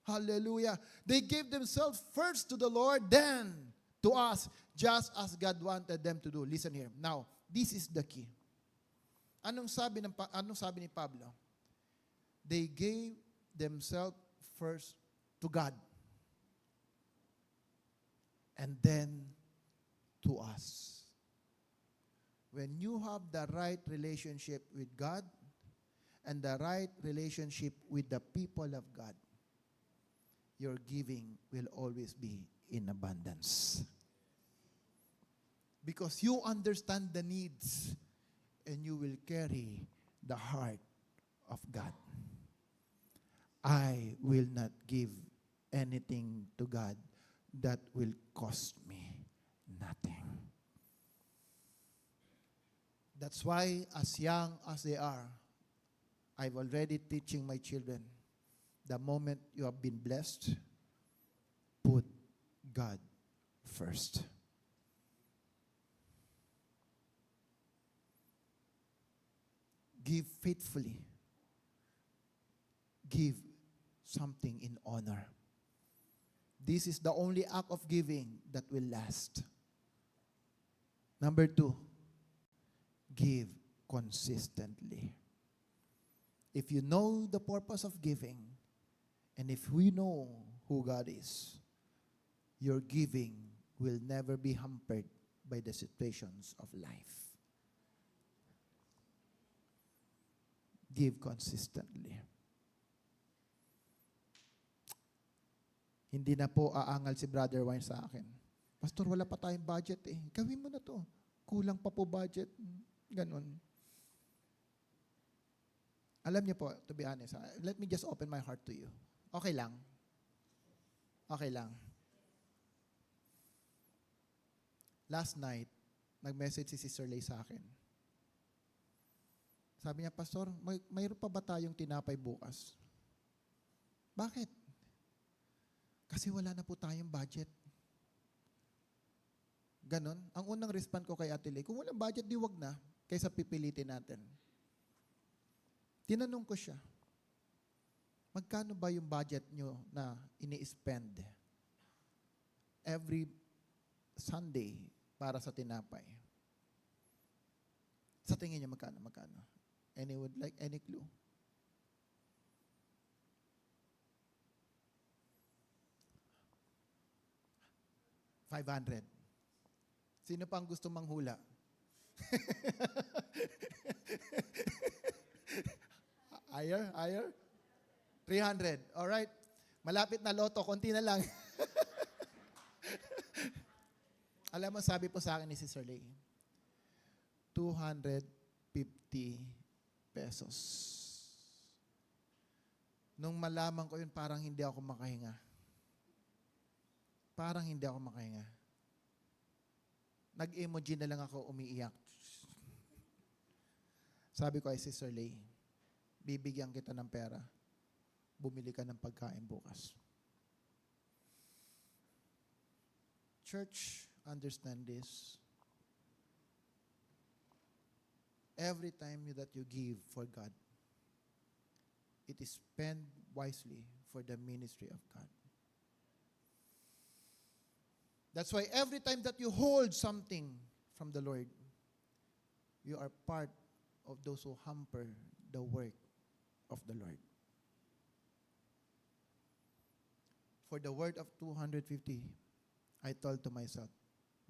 Hallelujah. They gave themselves first to the Lord, then to us, just as God wanted them to do. Listen here. Now, this is the key. Anong sabi ni Pablo? They gave themselves first to God. And then to us. When you have the right relationship with God and the right relationship with the people of God, your giving will always be in abundance. Because you understand the needs and you will carry the heart of God. I will not give anything to God that will cost me nothing. That's why, as young as they are, I've already teaching my children, the moment you have been blessed, put God first. Give faithfully. Give something in honor. This is the only act of giving that will last. Number 2, give consistently. If you know the purpose of giving, and if we know who God is, your giving will never be hampered by the situations of life. Give consistently. Hindi na po aangal si Brother Wine sa akin. Pastor, wala pa tayong budget eh. Gawin mo na to. Kulang pa po budget. Ganon. Alam niyo po, to be honest, let me just open my heart to you. Okay lang. Okay lang. Last night, nag-message si Sister Lay sa akin. Sabi niya, Pastor, mayroon pa ba tayong tinapay bukas? Bakit? Kasi wala na po tayong budget. Ganon. Ang unang respond ko kay Ate Lay, kung walang budget, di wag na, kaysa pipilitin natin. Tinanong ko siya, magkano ba yung budget nyo na ini-spend every Sunday para sa tinapay? Sa tingin niyo, magkano? Any clue? $500. Sino pang gusto manghula? Higher? 300. All right. Malapit na loto, konti na lang. Alam mo, sabi po sa akin ni Sister Lay, 250 pesos. Nung malaman ko yun, parang hindi ako makahinga. Nag-emoji na lang ako, umiiyak. Sabi ko ay Sister Lay, bibigyan kita ng pera. Bumili ka ng pagkain bukas. Church, understand this. Every time that you give for God, it is spent wisely for the ministry of God. That's why every time that you hold something from the Lord, you are part of those who hamper the work of the Lord. For the word of 250, I told to myself,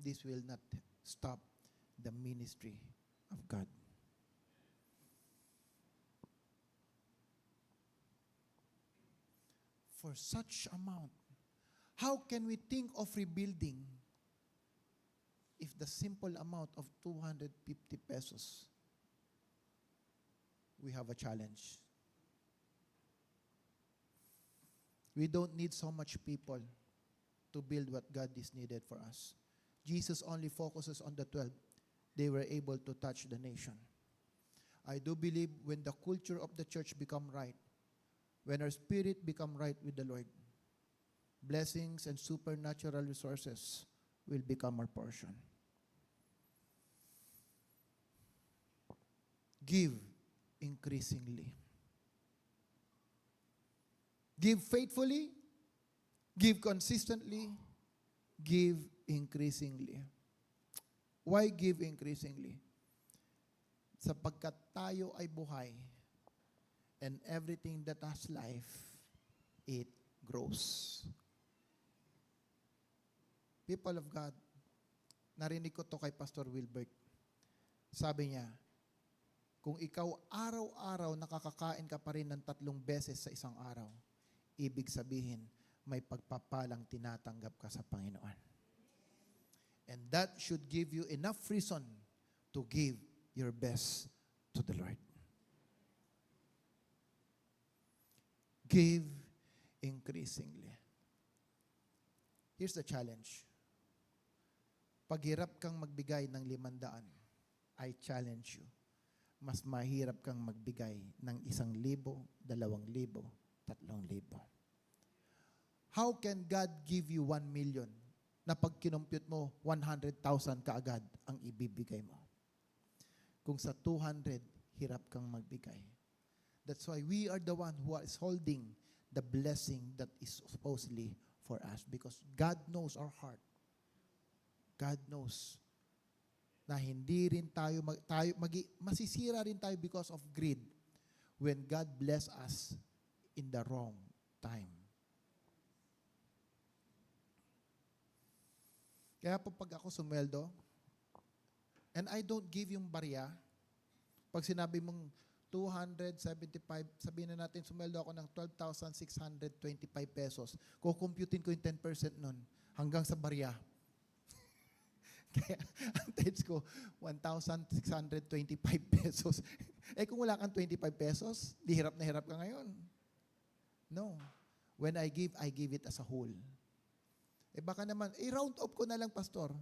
this will not stop the ministry of God. For such amount, how can we think of rebuilding if the simple amount of 250 pesos, we have a challenge. We don't need so much people to build what God is needed for us. Jesus only focuses on the 12. They were able to touch the nation. I do believe when the culture of the church become right, when our spirit become right with the Lord, blessings and supernatural resources will become our portion. Give increasingly. Give faithfully, give consistently, give increasingly. Why give increasingly? Sapagkat tayo ay buhay, and everything that has life, it grows. People of God, narinig ko to kay Pastor Wilbert. Sabi niya, kung ikaw araw-araw nakakakain ka pa rin ng 3 beses sa isang araw, ibig sabihin, may pagpapalang tinatanggap ka sa Panginoon. And that should give you enough reason to give your best to the Lord. Give increasingly. Here's the challenge. Paghirap kang magbigay ng 500, I challenge you. Mas mahirap kang magbigay ng 1,000, 2,000, 3,000. How can God give you 1 million na pag kinumpute mo, 100,000 kaagad ang ibibigay mo? Kung sa 200, hirap kang magbigay. That's why we are the one who is holding the blessing that is supposedly for us because God knows our heart. God knows na hindi rin masisira rin tayo because of greed when God bless us in the wrong time. Kaya po pag ako sumweldo, and I don't give yung barya, pag sinabi mong 275, sabihin na natin sumweldo ako ng 12,625 pesos, kukumputin ko yung 10% nun hanggang sa barya. Kaya ang tides ko, 1,625 pesos. Kung wala kang 25 pesos, di hirap na hirap ka ngayon. No. When I give it as a whole. Baka naman, round up ko na lang, pastor.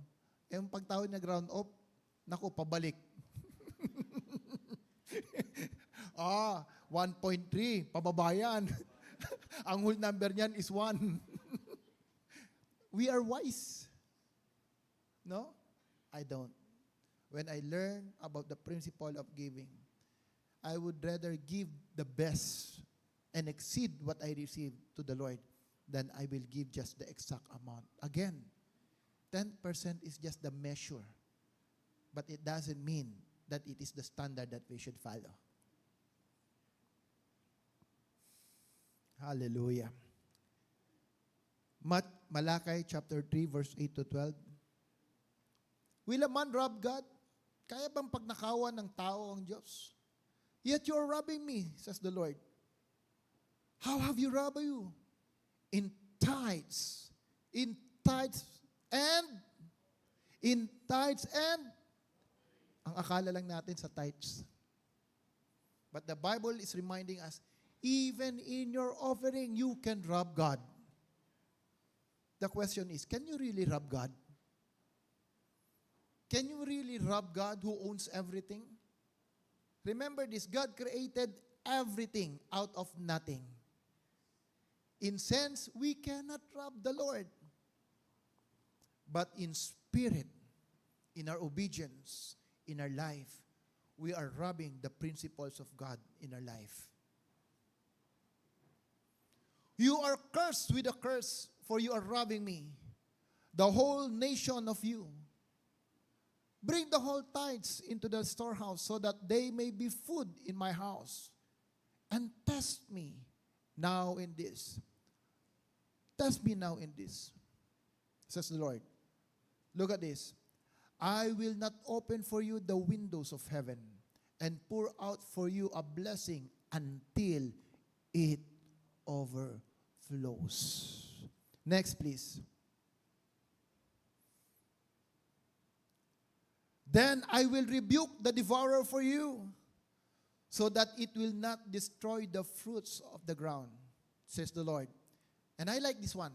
Yung pagtawid na ground up, naku, pabalik. 1.3, pababayan. Ang whole number niyan is 1. We are wise. No? I don't. When I learn about the principle of giving, I would rather give the best and exceed what I receive to the Lord than I will give just the exact amount. Again, 10% is just the measure, but it doesn't mean that it is the standard that we should follow. Hallelujah. Malakay chapter 3 verse 8 to 12. Will a man rob God? Kaya bang pagnakawan ng tao ang Diyos? Yet you are robbing me, says the Lord. How have you robbed you? In tithes. In tithes and ang akala lang natin sa tithes. But the Bible is reminding us, even in your offering, you can rob God. The question is, can you really rob God? Can you really rob God who owns everything? Remember this, God created everything out of nothing. In sense, we cannot rob the Lord. But in spirit, in our obedience, in our life, we are robbing the principles of God in our life. You are cursed with a curse, for you are robbing me, the whole nation of you. Bring the whole tithes into the storehouse, so that they may be food in my house. And test me now in this. Test me now in this, says the Lord. Look at this. I will not open for you the windows of heaven and pour out for you a blessing until it overflows. Next, please. Then I will rebuke the devourer for you, so that it will not destroy the fruits of the ground, says the Lord. And I like this one.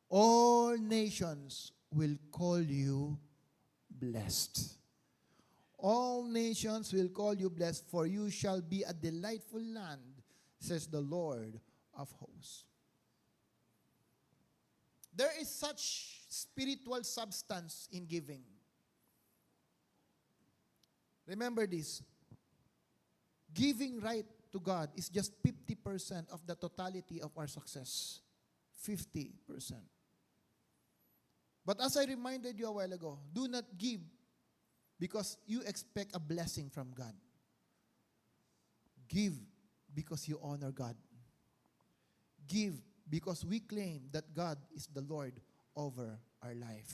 All nations will call you blessed. All nations will call you blessed, for you shall be a delightful land, says the Lord of hosts. There is such spiritual substance in giving. Remember this. Giving right to God is just 50% of the totality of our success. 50%. But as I reminded you a while ago, do not give because you expect a blessing from God. Give because you honor God. Give because we claim that God is the Lord over our life.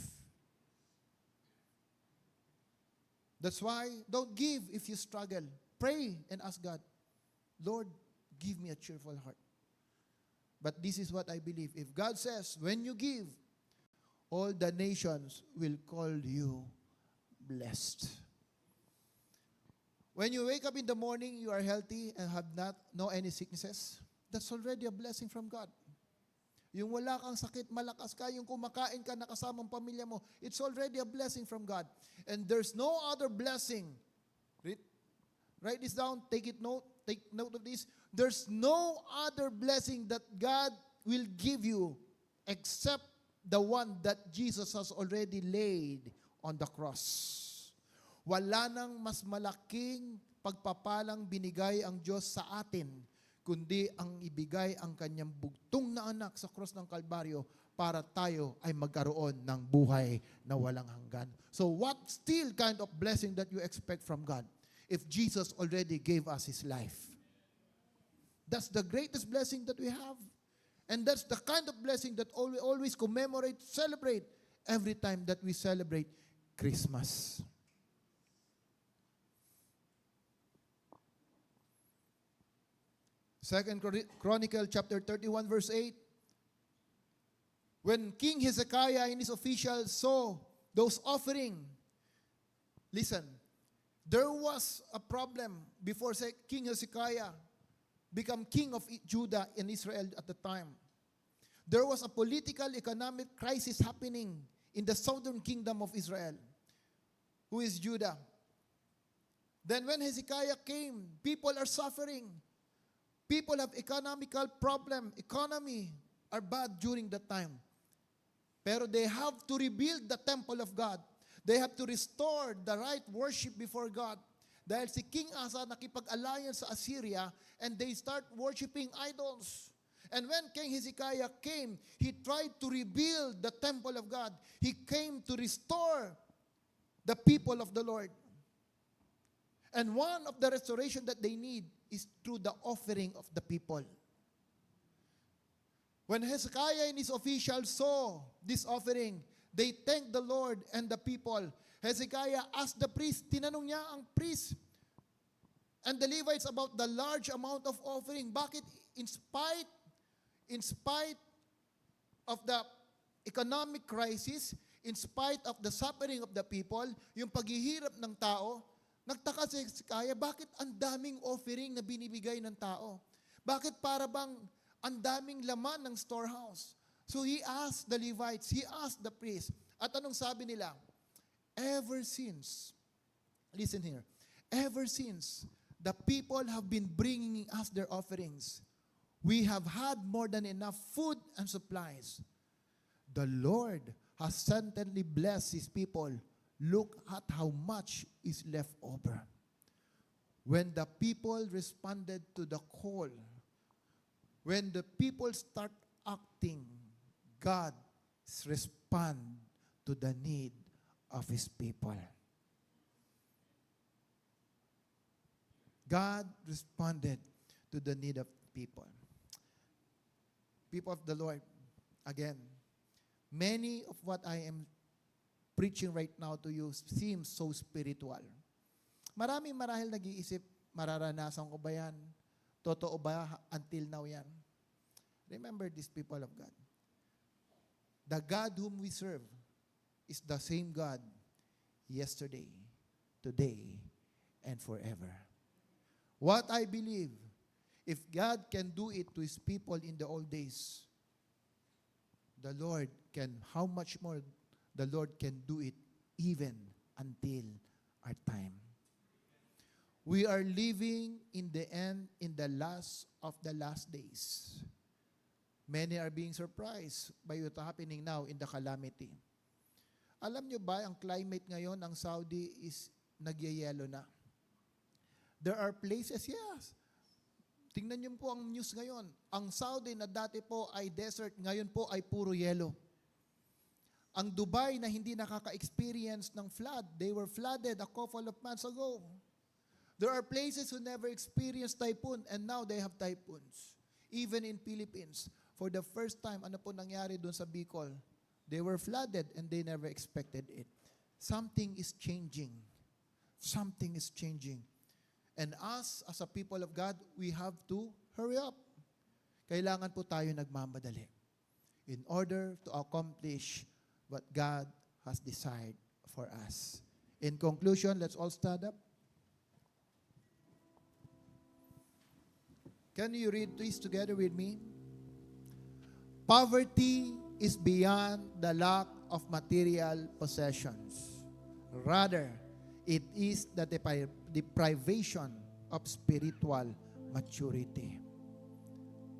That's why don't give if you struggle. Pray and ask God, Lord, give me a cheerful heart. But this is what I believe. If God says, when you give, all the nations will call you blessed. When you wake up in the morning, you are healthy and have no any sicknesses, that's already a blessing from God. Yung wala kang sakit, malakas ka, yung kumakain ka, nakasamang pamilya mo, it's already a blessing from God. And there's no other blessing. Write this down, take note of this. There's no other blessing that God will give you except the one that Jesus has already laid on the cross. Wala nang mas malaking pagpapalang binigay ang Diyos sa atin kundi ang ibigay ang kanyang bugtong na anak sa cross ng Kalbaryo para tayo ay magkaroon ng buhay na walang hanggan. So what still kind of blessing that you expect from God if Jesus already gave us His life? That's the greatest blessing that we have. And that's the kind of blessing that we always commemorate, celebrate every time that we celebrate Christmas. Second Chronicle chapter 31 verse 8. When King Hezekiah and his officials saw those offering, listen, there was a problem before King Hezekiah become king of Judah and Israel at the time. There was a political, economic crisis happening in the southern kingdom of Israel, who is Judah. Then when Hezekiah came, people are suffering. People have economical problem. Economy are bad during that time. Pero they have to rebuild the temple of God. They have to restore the right worship before God. Dahil si King Asa nakipag-alliance sa Assyria and they start worshiping idols. And when King Hezekiah came, he tried to rebuild the temple of God. He came to restore the people of the Lord. And one of the restoration that they need is through the offering of the people. When Hezekiah and his officials saw this offering, they thanked the Lord and the people. Hezekiah asked the priest, tinanong niya ang priest and the Levites about the large amount of offering. Bakit in spite of the economic crisis, in spite of the suffering of the people, yung paghihirap ng tao, nagtaka si Hezekiah, bakit ang daming offering na binibigay ng tao? Bakit para bang ang daming laman ng storehouse? So he asked the Levites, he asked the priests, at anong sabi nila? Ever since, listen here, ever since the people have been bringing us their offerings, we have had more than enough food and supplies. The Lord has certainly blessed His people. Look at how much is left over. When the people responded to the call, when the people start acting, God respond to the need of His people. God responded to the need of people. People of the Lord, again, many of what I am preaching right now to you seems so spiritual. Maraming marahil nag-iisip, mararanasan ko ba yan? Totoo ba until now yan? Remember this, people of God. The God whom we serve is the same God yesterday, today, and forever. What I believe, if God can do it to His people in the old days, the Lord can, how much more the Lord can do it even until our time. We are living in the end, in the last of the last days. Many are being surprised by what's happening now in the calamity. Alam nyo ba, ang climate ngayon, ang Saudi is nagyayelo na. There are places, yes. Tingnan nyo po ang news ngayon. Ang Saudi na dati po ay desert, ngayon po ay puro yelo. Ang Dubai na hindi nakaka-experience ng flood, they were flooded a couple of months ago. There are places who never experienced typhoon and now they have typhoons. Even in Philippines, for the first time, ano po nangyari doon sa Bicol? They were flooded and they never expected it. Something is changing. Something is changing. And us, as a people of God, we have to hurry up. Kailangan po tayo nagmamadali in order to accomplish what God has desired for us. In conclusion, let's all stand up. Can you read this together with me? Poverty is beyond the lack of material possessions. Rather, it is the deprivation of spiritual maturity.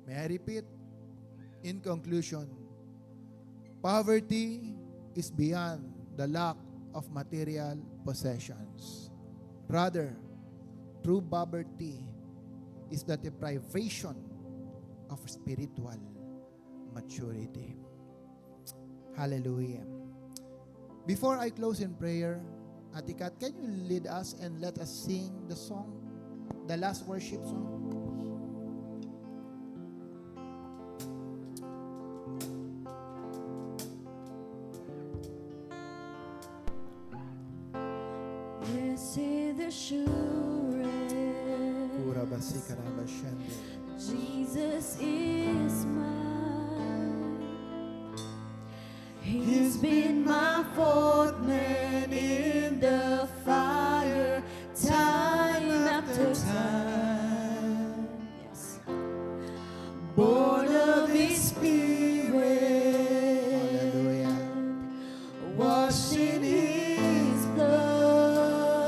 May I repeat? In conclusion, poverty is beyond the lack of material possessions. Rather, true poverty is the deprivation of spiritual maturity. Hallelujah. Before I close in prayer, Ate Kat, can you lead us and let us sing the song, the last worship song? This is the assurance, Jesus is mine. He's been my fourth man in the fire, time after time. Yes. Born of His Spirit, Hallelujah. washed in His blood,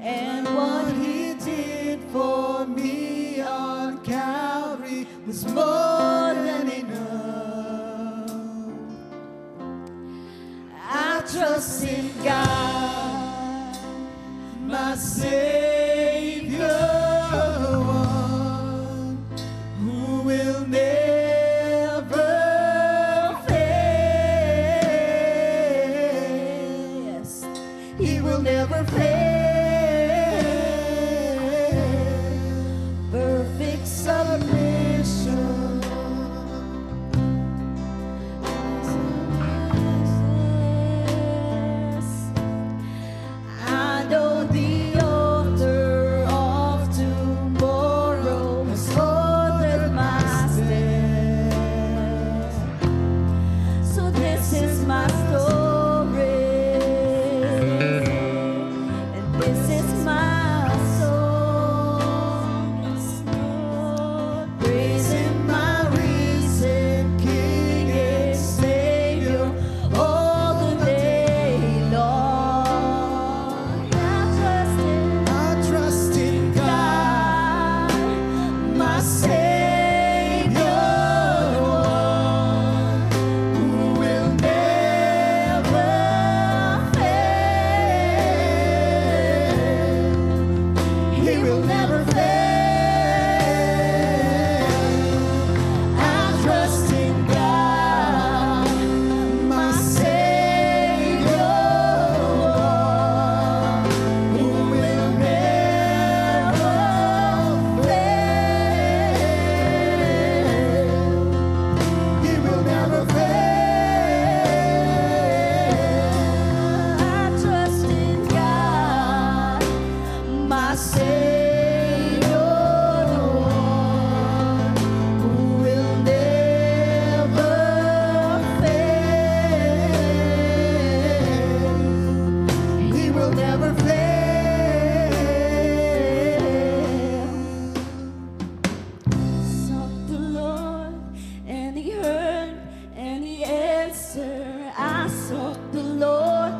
and what He did for me on Calvary was more than enough. I trust in God, my Savior, one who will never fail. Yes, He will never fail. Perfect submission. I know the author of tomorrow has ordered my steps. So this is my story, and this is my song, praising my risen King and Savior all the day long. I trust in God, my Savior, who will never fail. He will never fail. I trust in God, my Savior, who will never fail. He will never fail. I trust in God, my Savior, who will never fail. He will never fail. Sought the Lord, and He heard, and He answered. I sought the Lord,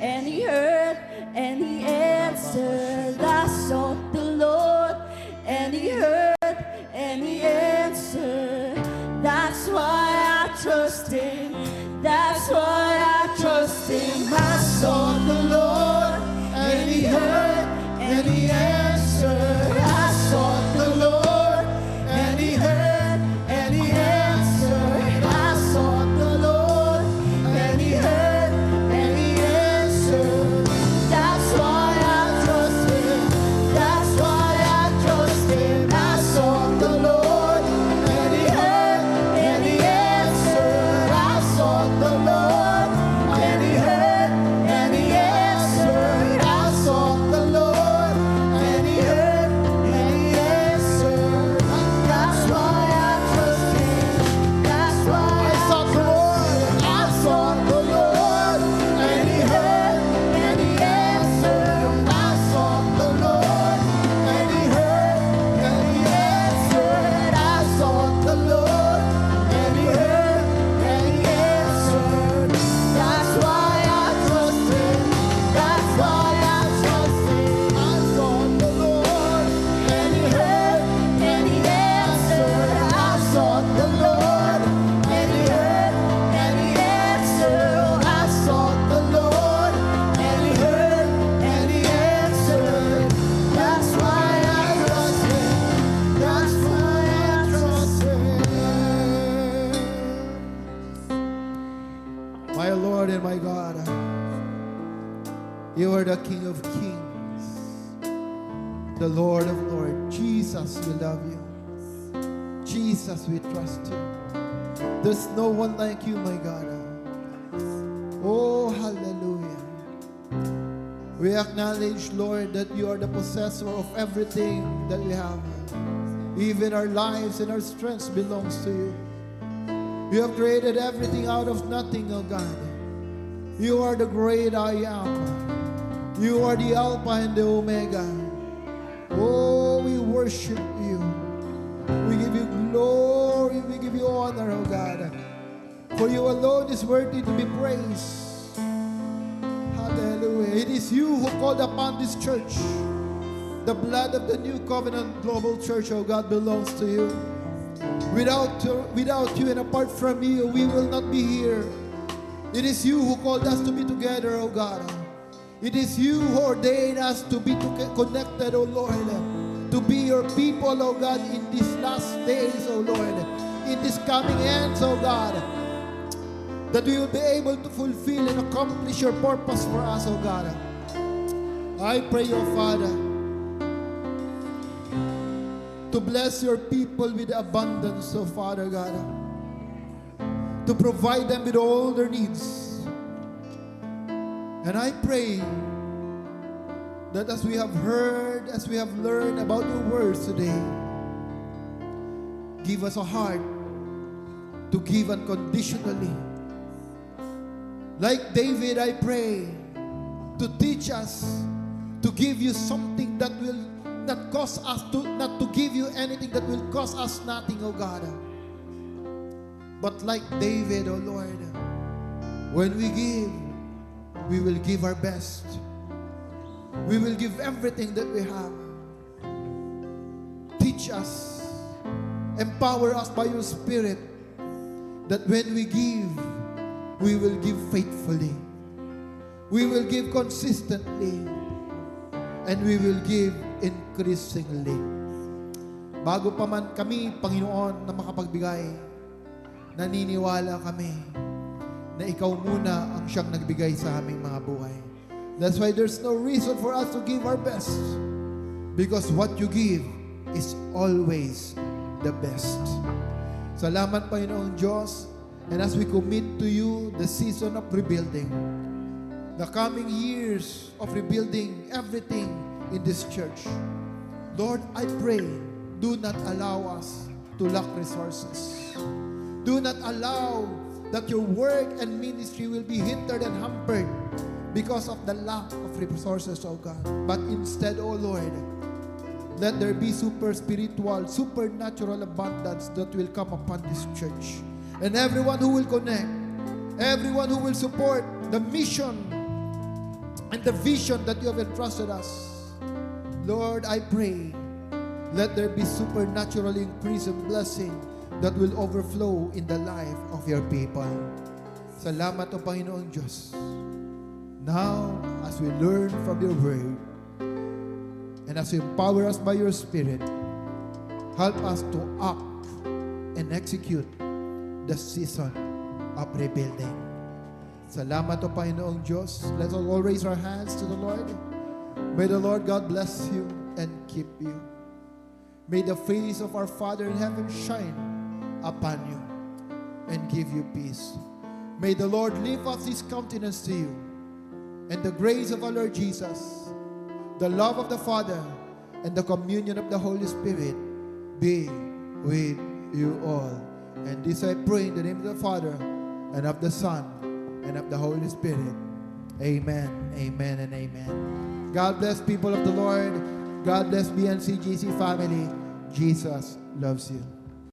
and He heard, and He answered. I sought the Lord, and He heard, and He answered. That's why I trust Him. That's why I trust Him. I sought the Lord, and He heard, and He answered. I sought the Lord, and He heard, and He answered. I sought the Lord, and He heard, and He answered. That's why I trust Him. That's why I trust Him. I sought the Lord, and He heard, and He answered. I sought the Lord, and He heard, and He the King of Kings, the Lord of Lords. Jesus, we love you. Jesus, we trust you. There's no one like you, my God. Oh, hallelujah. We acknowledge, Lord, that you are the possessor of everything that we have. Even our lives and our strengths belongs to you. You have created everything out of nothing, oh God. You are the great I am. You are the Alpha and the Omega. Oh, we worship you. We give you glory. We give you honor, oh God. For you alone is worthy to be praised. Hallelujah. It is you who called upon this church. The blood of the New Covenant Global Church, oh God, belongs to you. Without you and apart from you, we will not be here. It is you who called us to be together, oh God. It is you who ordained us to be connected, oh Lord. To be your people, oh God, in these last days, oh Lord. In these coming ends, oh God. That we will be able to fulfill and accomplish your purpose for us, oh God. I pray, oh Father, to bless your people with abundance, oh Father God. To provide them with all their needs. And I pray that as we have heard, as we have learned about your words today, give us a heart to give unconditionally. Like David, I pray to teach us to give you something that will not cost us not to give you anything that will cost us nothing, oh God. But like David, oh Lord, when we give, we will give our best. We will give everything that we have. Teach us, empower us by your Spirit, that when we give, we will give faithfully. We will give consistently. And we will give increasingly. Bago pa man kami, Panginoon, na makapagbigay, naniniwala kami na ikaw muna ang siyang nagbigay sa aming mga buhay. That's why there's no reason for us to give our best. Because what you give is always the best. Salamat, Panginoong Diyos. And as we commit to you the season of rebuilding, the coming years of rebuilding everything in this church, Lord, I pray, do not allow us to lack resources. Do not allow that your work and ministry will be hindered and hampered because of the lack of resources, oh God. But instead, oh Lord, let there be supernatural abundance that will come upon this church. And everyone who will connect, everyone who will support the mission and the vision that you have entrusted us, Lord, I pray, let there be supernatural increase and blessing that will overflow in the life of your people. Salamat, O Panginoong Diyos. Now, as we learn from your word, and as you empower us by your Spirit, help us to act and execute the season of rebuilding. Salamat, O Panginoong Diyos. Let's all raise our hands to the Lord. May the Lord God bless you and keep you. May the face of our Father in heaven shine upon you and give you peace. May the Lord lift up his countenance to you, and the grace of our Lord Jesus, the love of the Father, and the communion of the Holy Spirit be with you all. And this I pray in the name of the Father, and of the Son, and of the Holy Spirit. Amen, amen, and amen. God bless people of the Lord. God bless BNCGC family. Jesus loves you.